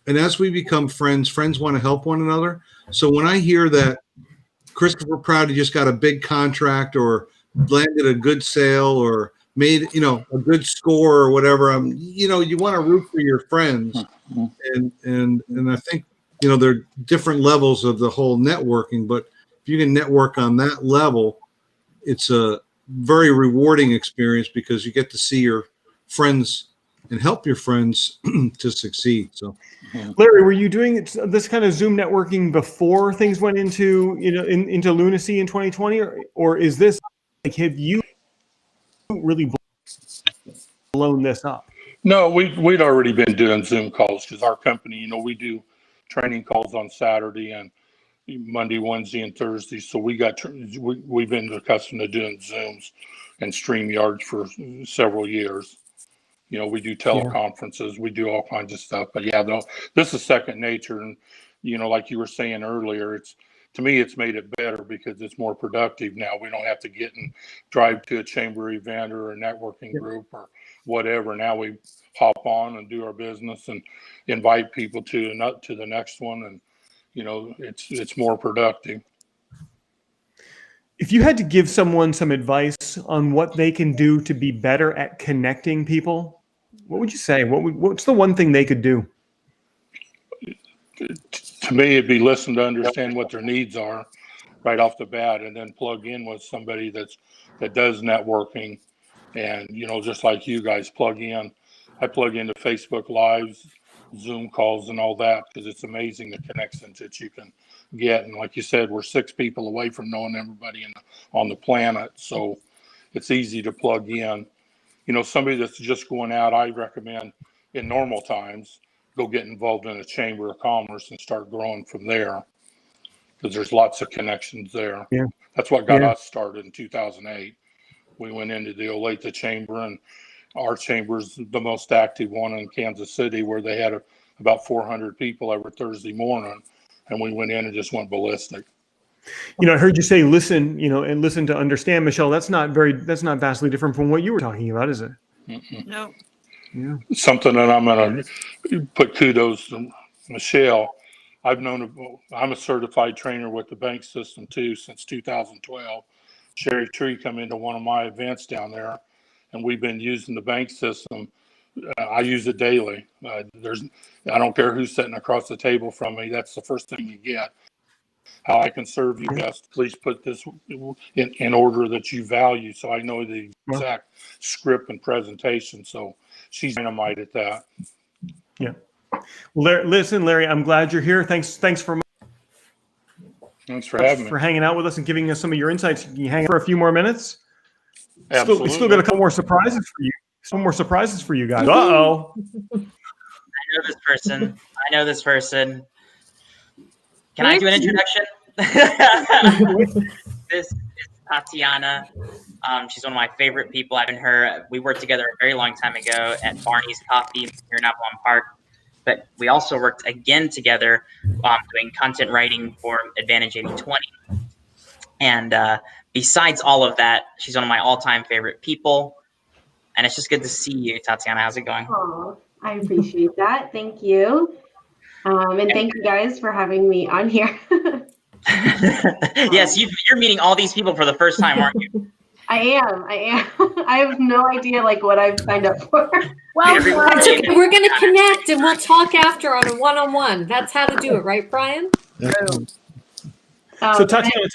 and as we become friends want to help one another. So when I hear that Christopher Prouty just got a big contract or landed a good sale or made a good score or whatever, you want to root for your friends, and I think there are different levels of the whole networking, but if you can network on that level, it's a very rewarding experience because you get to see your friends and help your friends to succeed. So, Larry, were you doing this kind of Zoom networking before things went into into lunacy in 2020, or is this like, have you really blown this up? No, we'd already been doing Zoom calls because our company, we do training calls on Saturday and Monday, Wednesday, and Thursday. So we've been accustomed to doing Zooms and StreamYards for several years. We do teleconferences, we do all kinds of stuff. But yeah, no, this is second nature. And like you were saying earlier, to me, it's made it better because it's more productive now. We don't have to get and drive to a chamber event or a networking group or whatever. Now we hop on and do our business and invite people to the next one, and it's more productive. If you had to give someone some advice on what they can do to be better at connecting people, what would you say? What's the one thing they could do? To me, it'd be listen to understand what their needs are right off the bat, and then plug in with somebody that does networking, and just like you guys plug in. I plug into Facebook Lives, Zoom calls, and all that because it's amazing the connections that you can get. And like you said, we're 6 people away from knowing everybody on the planet, so it's easy to plug in. Somebody that's just going out, I recommend in normal times go get involved in a chamber of commerce and start growing from there because there's lots of connections there. Yeah, that's what got us started in 2008. We went into the Olathe chamber, and our chamber's the most active one in Kansas City, where they had about 400 people every Thursday morning, and we went in and just went ballistic. I heard you say listen, and listen to understand, Michelle. That's not vastly different from what you were talking about, is it? Mm-mm. No. Yeah. Something that I'm going to put kudos to Michelle. I'm a certified trainer with the bank system too since 2012. Sherry Tree come into one of my events down there, and we've been using the bank system. I use it daily. I don't care who's sitting across the table from me. That's the first thing you get. How I can serve you best. Please put this in order that you value, so I know the exact script and presentation. So she's dynamite at that. Yeah. Listen, Larry, I'm glad you're here. Thanks for having me. For hanging out with us and giving us some of your insights. Can you hang out for a few more minutes? Absolutely. Still got a couple more surprises for you. Some more surprises for you guys. Uh-oh. I know this person. Can I do an introduction? This is Tatiana. She's one of my favorite people. We worked together a very long time ago at Barney's Coffee here in Avalon Park. But we also worked again together doing content writing for Advantage 80/20. And besides all of that, she's one of my all-time favorite people. And it's just good to see you, Tatiana. How's it going? Oh, I appreciate that. Thank you. And thank you guys for having me on here. Yes, you're meeting all these people for the first time, aren't you? I am. I have no idea like what I've signed up for. Well, It's okay. We're going to connect and we'll talk after on a one-on-one. That's how to do it, right, Brian? So Tatiana,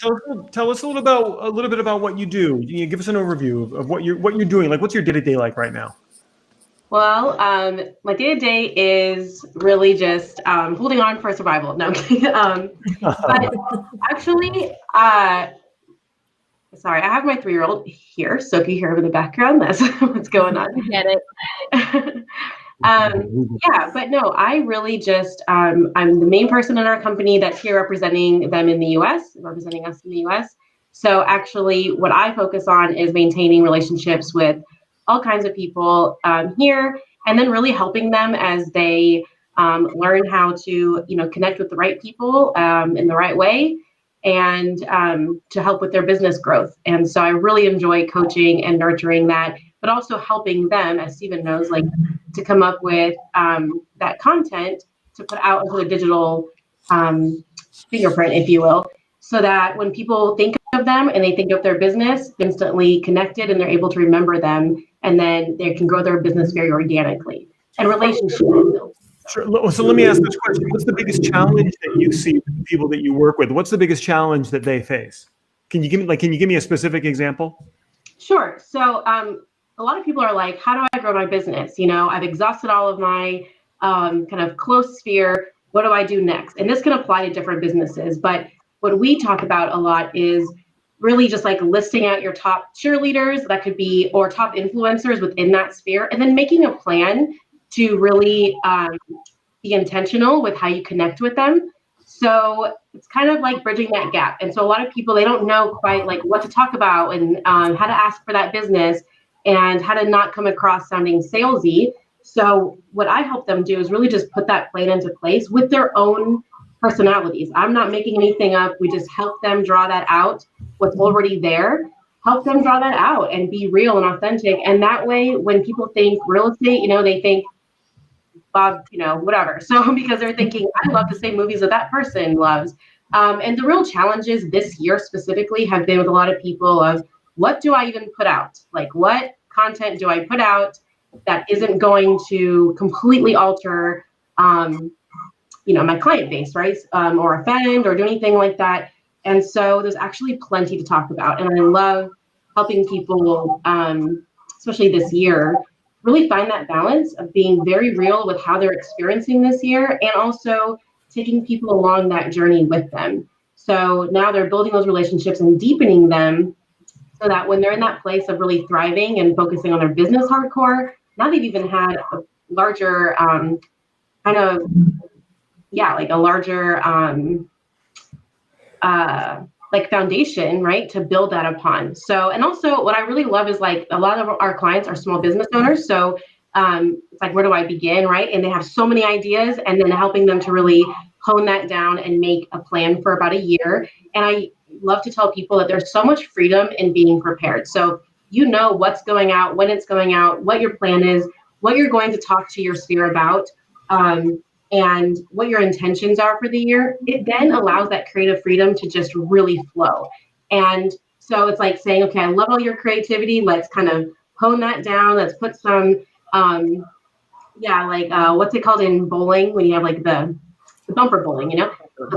tell us a little bit about what you do. You give us an overview of what you're doing. Like, what's your day-to-day like right now? Well, my day-to-day is really just holding on for survival. No, I'm kidding. But actually, sorry, I have my 3-year-old here, so if you hear over the background, that's what's going on. Get it. Yeah, but no, I really just, I'm the main person in our company that's here representing them in the US, representing us in the US. So actually what I focus on is maintaining relationships with all kinds of people here, and then really helping them as they learn how to, connect with the right people in the right way, and to help with their business growth. And so I really enjoy coaching and nurturing that, but also helping them, as Stephen knows, like to come up with that content to put out into a digital fingerprint, if you will, so that when people think of them and they think of their business, instantly connected, and they're able to remember them, and then they can grow their business very organically and relationships. Sure. So let me ask this question. What's the biggest challenge that you see with the people that you work with? What's the biggest challenge that they face? Can you give me a specific example? Sure. So a lot of people are like, how do I grow my business? I've exhausted all of my kind of close sphere. What do I do next? And this can apply to different businesses. But what we talk about a lot is really just like listing out your top cheerleaders, that could be, or top influencers within that sphere, and then making a plan to really be intentional with how you connect with them. So it's kind of like bridging that gap. And so a lot of people, they don't know quite like what to talk about, and how to ask for that business, and how to not come across sounding salesy. So what I help them do is really just put that plan into place with their own personalities. I'm not making anything up. We just help them draw that out, what's already there, help them draw that out and be real and authentic. And that way, when people think real estate, they think Bob, whatever. So because they're thinking, I love the same movies that person loves. And the real challenges this year specifically have been with a lot of people of, what do I even put out? Like, what content do I put out that isn't going to completely alter, my client base, right? Or offend or do anything like that. And so there's actually plenty to talk about. And I love helping people, especially this year, really find that balance of being very real with how they're experiencing this year, and also taking people along that journey with them. So now they're building those relationships and deepening them, so that when they're in that place of really thriving and focusing on their business hardcore, now they've even had a larger like foundation, right, to build that upon. So, and also what I really love is like a lot of our clients are small business owners. So it's like, where do I begin, right? And they have so many ideas, and then helping them to really hone that down and make a plan for about a year. And I love to tell people that there's so much freedom in being prepared. So what's going out, when it's going out, what your plan is, what you're going to talk to your sphere about, and what your intentions are for the year. It then allows that creative freedom to just really flow. And so it's like saying, okay, I love all your creativity. Let's kind of hone that down. Let's put some, what's it called in bowling when you have like the bumper bowling, You put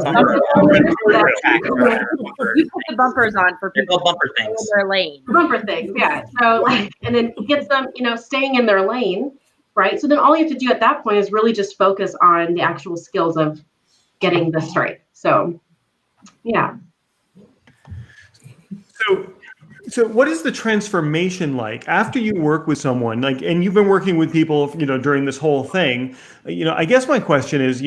the bumpers on for people bumper things in their lane. Bumper things, yeah. So and then it gets them, staying in their lane, right? So then all you have to do at that point is really just focus on the actual skills of getting this right. So, yeah. So what is the transformation like after you work with someone, and you've been working with people, during this whole thing? I guess my question is,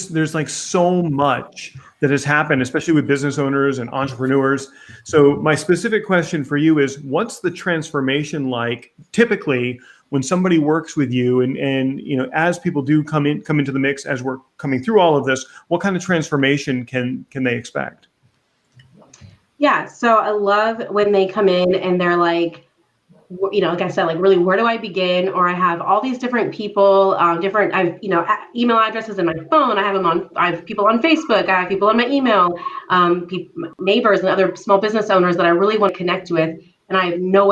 there's like so much that has happened, especially with business owners and entrepreneurs. So my specific question for you is, what's the transformation like typically when somebody works with you, and as people do come into the mix, as we're coming through all of this, what kind of transformation can they expect? Yeah, so I love when they come in and they're like, like I said, like really, where do I begin? Or I have all these different people, I've, email addresses in my phone. I have people on Facebook. I have people on my email, neighbors and other small business owners that I really want to connect with. And I have no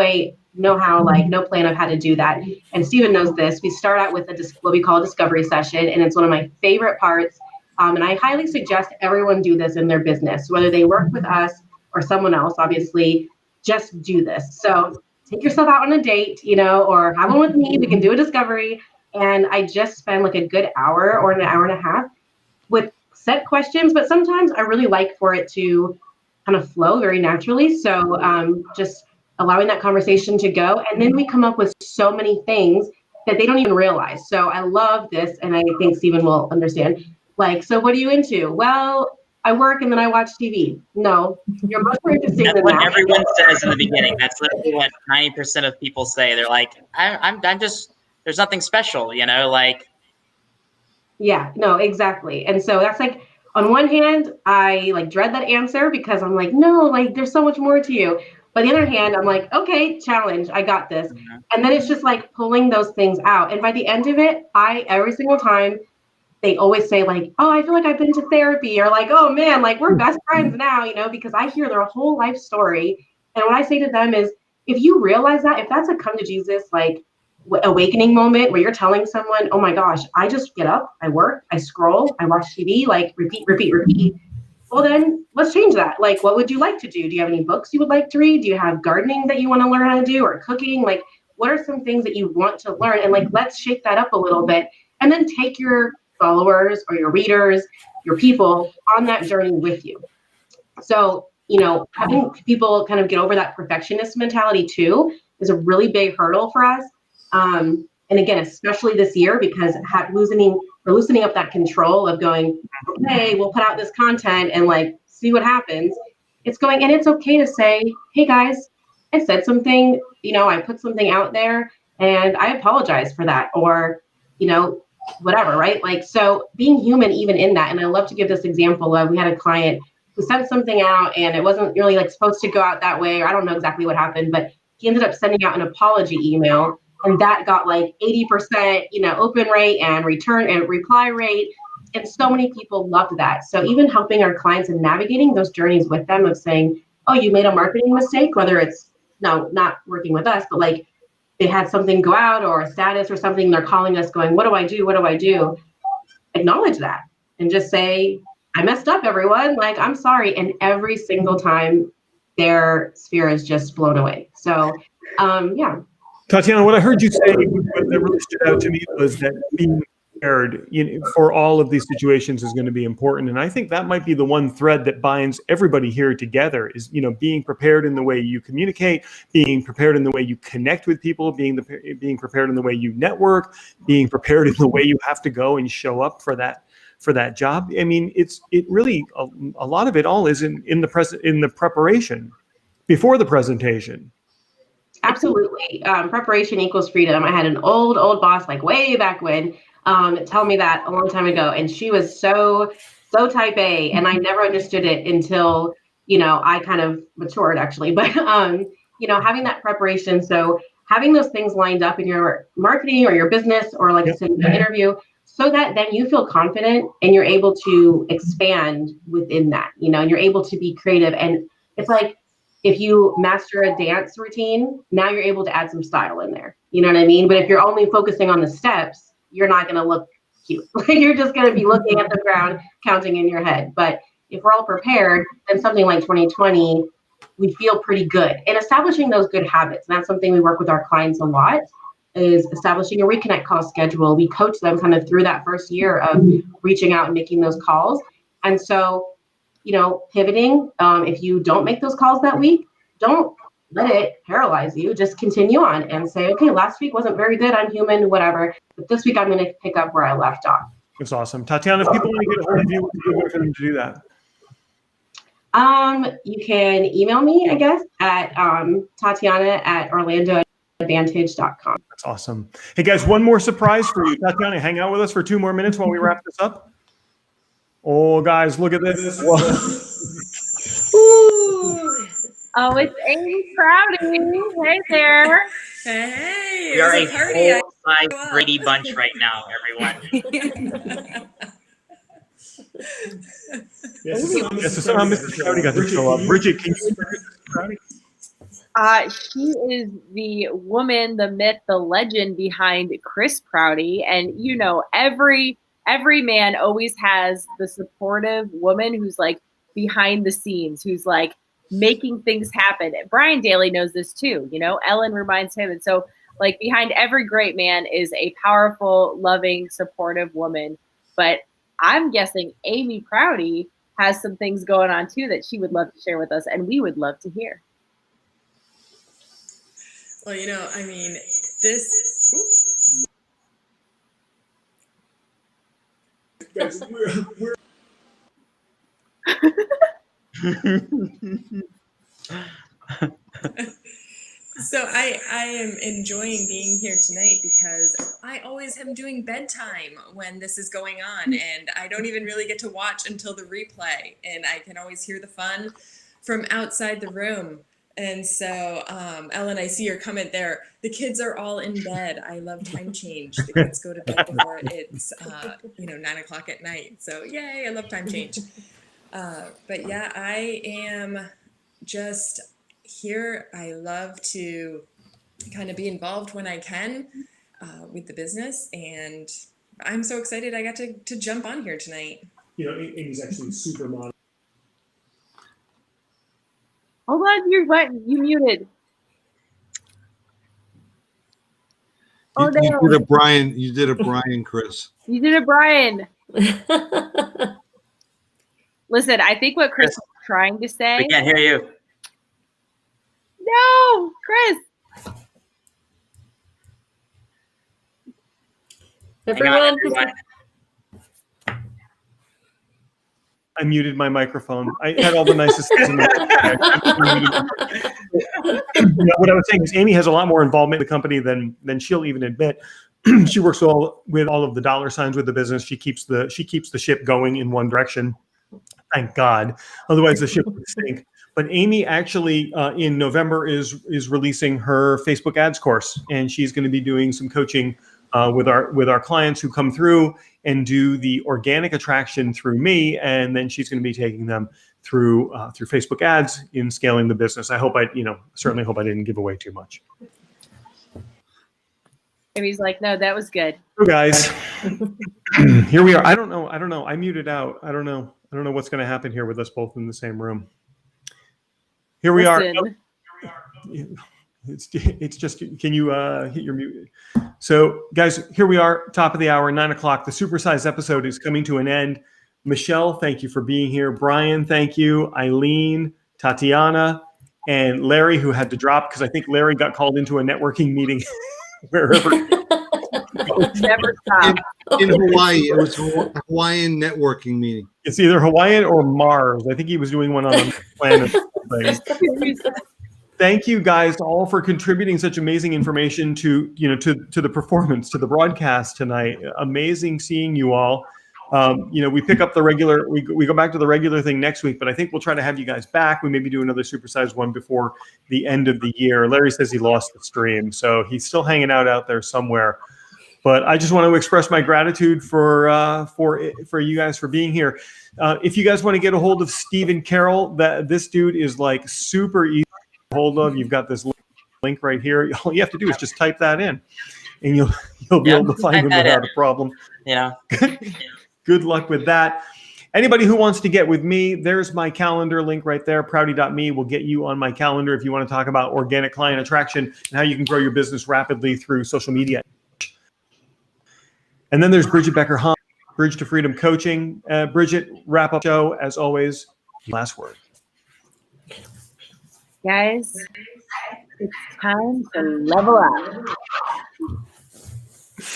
plan of how to do that. And Stephen knows this. We start out with what we call a discovery session. And it's one of my favorite parts. And I highly suggest everyone do this in their business, whether they work with us or someone else, obviously, just do this. So take yourself out on a date, or have one with me. We can do a discovery. And I just spend like a good hour or an hour and a half with set questions. But sometimes I really like for it to kind of flow very naturally. So just allowing that conversation to go. And then we come up with so many things that they don't even realize. So I love this. And I think Stephen will understand. Like, so what are you into? Well, I work and then I watch TV. No, you're much more interesting That's than what that. everyone says in the beginning. That's literally what 90% of people say. They're like, I'm just, there's nothing special, like. Yeah, no, exactly. And so that's like, on one hand, I like dread that answer because I'm like, no, like there's so much more to you. But on the other hand, I'm like, okay, challenge, I got this. Mm-hmm. And then it's just like pulling those things out. And by the end of it, every single time, they always say like, oh, I feel like I've been to therapy, or like, oh man, like we're best friends now, because I hear their whole life story. And what I say to them is, if you realize that, if that's a come to Jesus, like awakening moment where you're telling someone, oh my gosh, I just get up, I work, I scroll, I watch TV, like repeat. Well, then let's change that. Like, what would you like to do? Do you have any books you would like to read? Do you have gardening that you want to learn how to do, or cooking? Like, what are some things that you want to learn? And like, let's shake that up a little bit, and then take your followers or your readers, your people on that journey with you. So, having people kind of get over that perfectionist mentality too is a really big hurdle for us. And again, especially this year, because loosening up that control of going, okay, we'll put out this content and like see what happens. It's okay to say, hey guys, I said something, I put something out there and I apologize for that, or, whatever, right? Like, so being human even in that. And I love to give this example of, we had a client who sent something out and it wasn't really like supposed to go out that way, or I don't know exactly what happened, but he ended up sending out an apology email, and that got like 80%, open rate and return and reply rate. And so many people loved that. So even helping our clients and navigating those journeys with them of saying, oh, you made a marketing mistake, whether it's not working with us, but like they had something go out or a status or something, they're calling us going, what do I do? Acknowledge that and just say, I messed up, everyone. Like, I'm sorry. And every single time their sphere is just blown away. So, yeah. Tatiana, what I heard you say that really stood out to me was that being prepared for all of these situations is going to be important. And I think that might be the one thread that binds everybody here together is, being prepared in the way you communicate, being prepared in the way you connect with people, being prepared in the way you network, being prepared in the way you have to go and show up for that job. I mean, it really, a lot of it all is in the preparation before the presentation. Absolutely. Preparation equals freedom. I had an old boss, like way back when, tell me that a long time ago. And she was so type A, and I never understood it until, I kind of matured actually, but, having that preparation. So having those things lined up in your marketing or your business, or like I said, in the interview, so that then you feel confident and you're able to expand within that, and you're able to be creative. And it's like, if you master a dance routine, now you're able to add some style in there. You know what I mean? But if you're only focusing on the steps, you're not going to look cute. You're just going to be looking at the ground, counting in your head. But if we're all prepared, then something like 2020, we feel pretty good. And establishing those good habits, and that's something we work with our clients a lot, is establishing a reconnect call schedule. We coach them kind of through that first year of reaching out and making those calls. And so, pivoting, if you don't make those calls that week, don't let it paralyze you. Just continue on and say, okay, last week wasn't very good. I'm human, whatever. But this week I'm going to pick up where I left off. That's awesome. Tatiana, if people want to get a hold of you, what's the way for them to do that? You can email me, I guess, at Tatiana@orlandoadvantage.com. That's awesome. Hey guys, one more surprise for you. Tatiana, hang out with us for 2 more minutes while we wrap this up. Oh, guys, look at this. Ooh. Oh, it's Amy Prouty. Hey there. Hey, We are a party. full-size Brady Bunch right now, everyone. Yes, so somehow Mrs. Prouty got to show up. Bridget, can you introduce Mrs. Prouty? She is the woman, the myth, the legend behind Chris Prouty. And you know, every man always has the supportive woman who's like behind the scenes, who's like making things happen. Brian Daly knows this too. You know, Ellen reminds him. And so like behind every great man is a powerful, loving, supportive woman. But I'm guessing Amy Prouty has some things going on too that she would love to share with us, and we would love to hear. Well, you know, I mean, this. Guys, we're So I am enjoying being here tonight because I always am doing bedtime when this is going on, and I don't even really get to watch until the replay, and I can always hear the fun from outside the room. And so, Ellen, I see your comment there. The kids are all in bed. I love time change. The kids go to bed before it's 9 o'clock at night. So yay, I love time change. But yeah, I am just here. I love to kind of be involved when I can with the business, and I'm so excited I got to jump on here tonight. You know, Amy's actually super modern. Hold on, you muted. Oh, no. You did a Brian, Chris. You did it, Brian. Listen, I think what Chris was trying to say. We can't hear you. No, Chris. Everyone. I muted my microphone. I had all the nicest things in what I was saying is Amy has a lot more involvement in the company than she'll even admit. She works with all of the dollar signs with the business. She keeps the ship going in one direction. Thank God. Otherwise, the ship would sink. But Amy actually in November is releasing her Facebook ads course, and she's going to be doing some coaching with our clients who come through and do the organic attraction through me, and then she's going to be taking them through Facebook ads in scaling the business. I hope certainly hope I didn't give away too much. And he's like, no, that was good. So guys, here we are. I don't know. I muted out. I don't know what's going to happen here with us both in the same room. Here we are. It's just, can you hit your mute? So guys, here we are, top of the hour, 9 o'clock. The supersized episode is coming to an end. Michelle, thank you for being here. Brian, thank you. Eileen, Tatiana, and Larry, who had to drop because I think Larry got called into a networking meeting wherever. Never stop. In Hawaii, it was a Hawaiian networking meeting. It's either Hawaiian or Mars. I think he was doing one on the planet. Thank you guys all for contributing such amazing information to the performance, to the broadcast tonight. Amazing seeing you all. We pick up the regular, we go back to the regular thing next week, but I think we'll try to have you guys back. We maybe do another supersized one before the end of the year. Larry says he lost the stream, so he's still hanging out there somewhere. But I just want to express my gratitude for you guys for being here. If you guys want to get a hold of Stephen Carroll, this dude is like super easy to hold of. You've got this link right here. All you have to do is just type that in, and you'll be able to find him without a problem. Yeah. Good luck with that. Anybody who wants to get with me, there's my calendar link right there. Prouty.me will get you on my calendar if you want to talk about organic client attraction and how you can grow your business rapidly through social media. And then there's Bridget Becker-Hahn, Bridge to Freedom Coaching. Bridget, wrap up show as always. Last word. Guys, it's time to level up.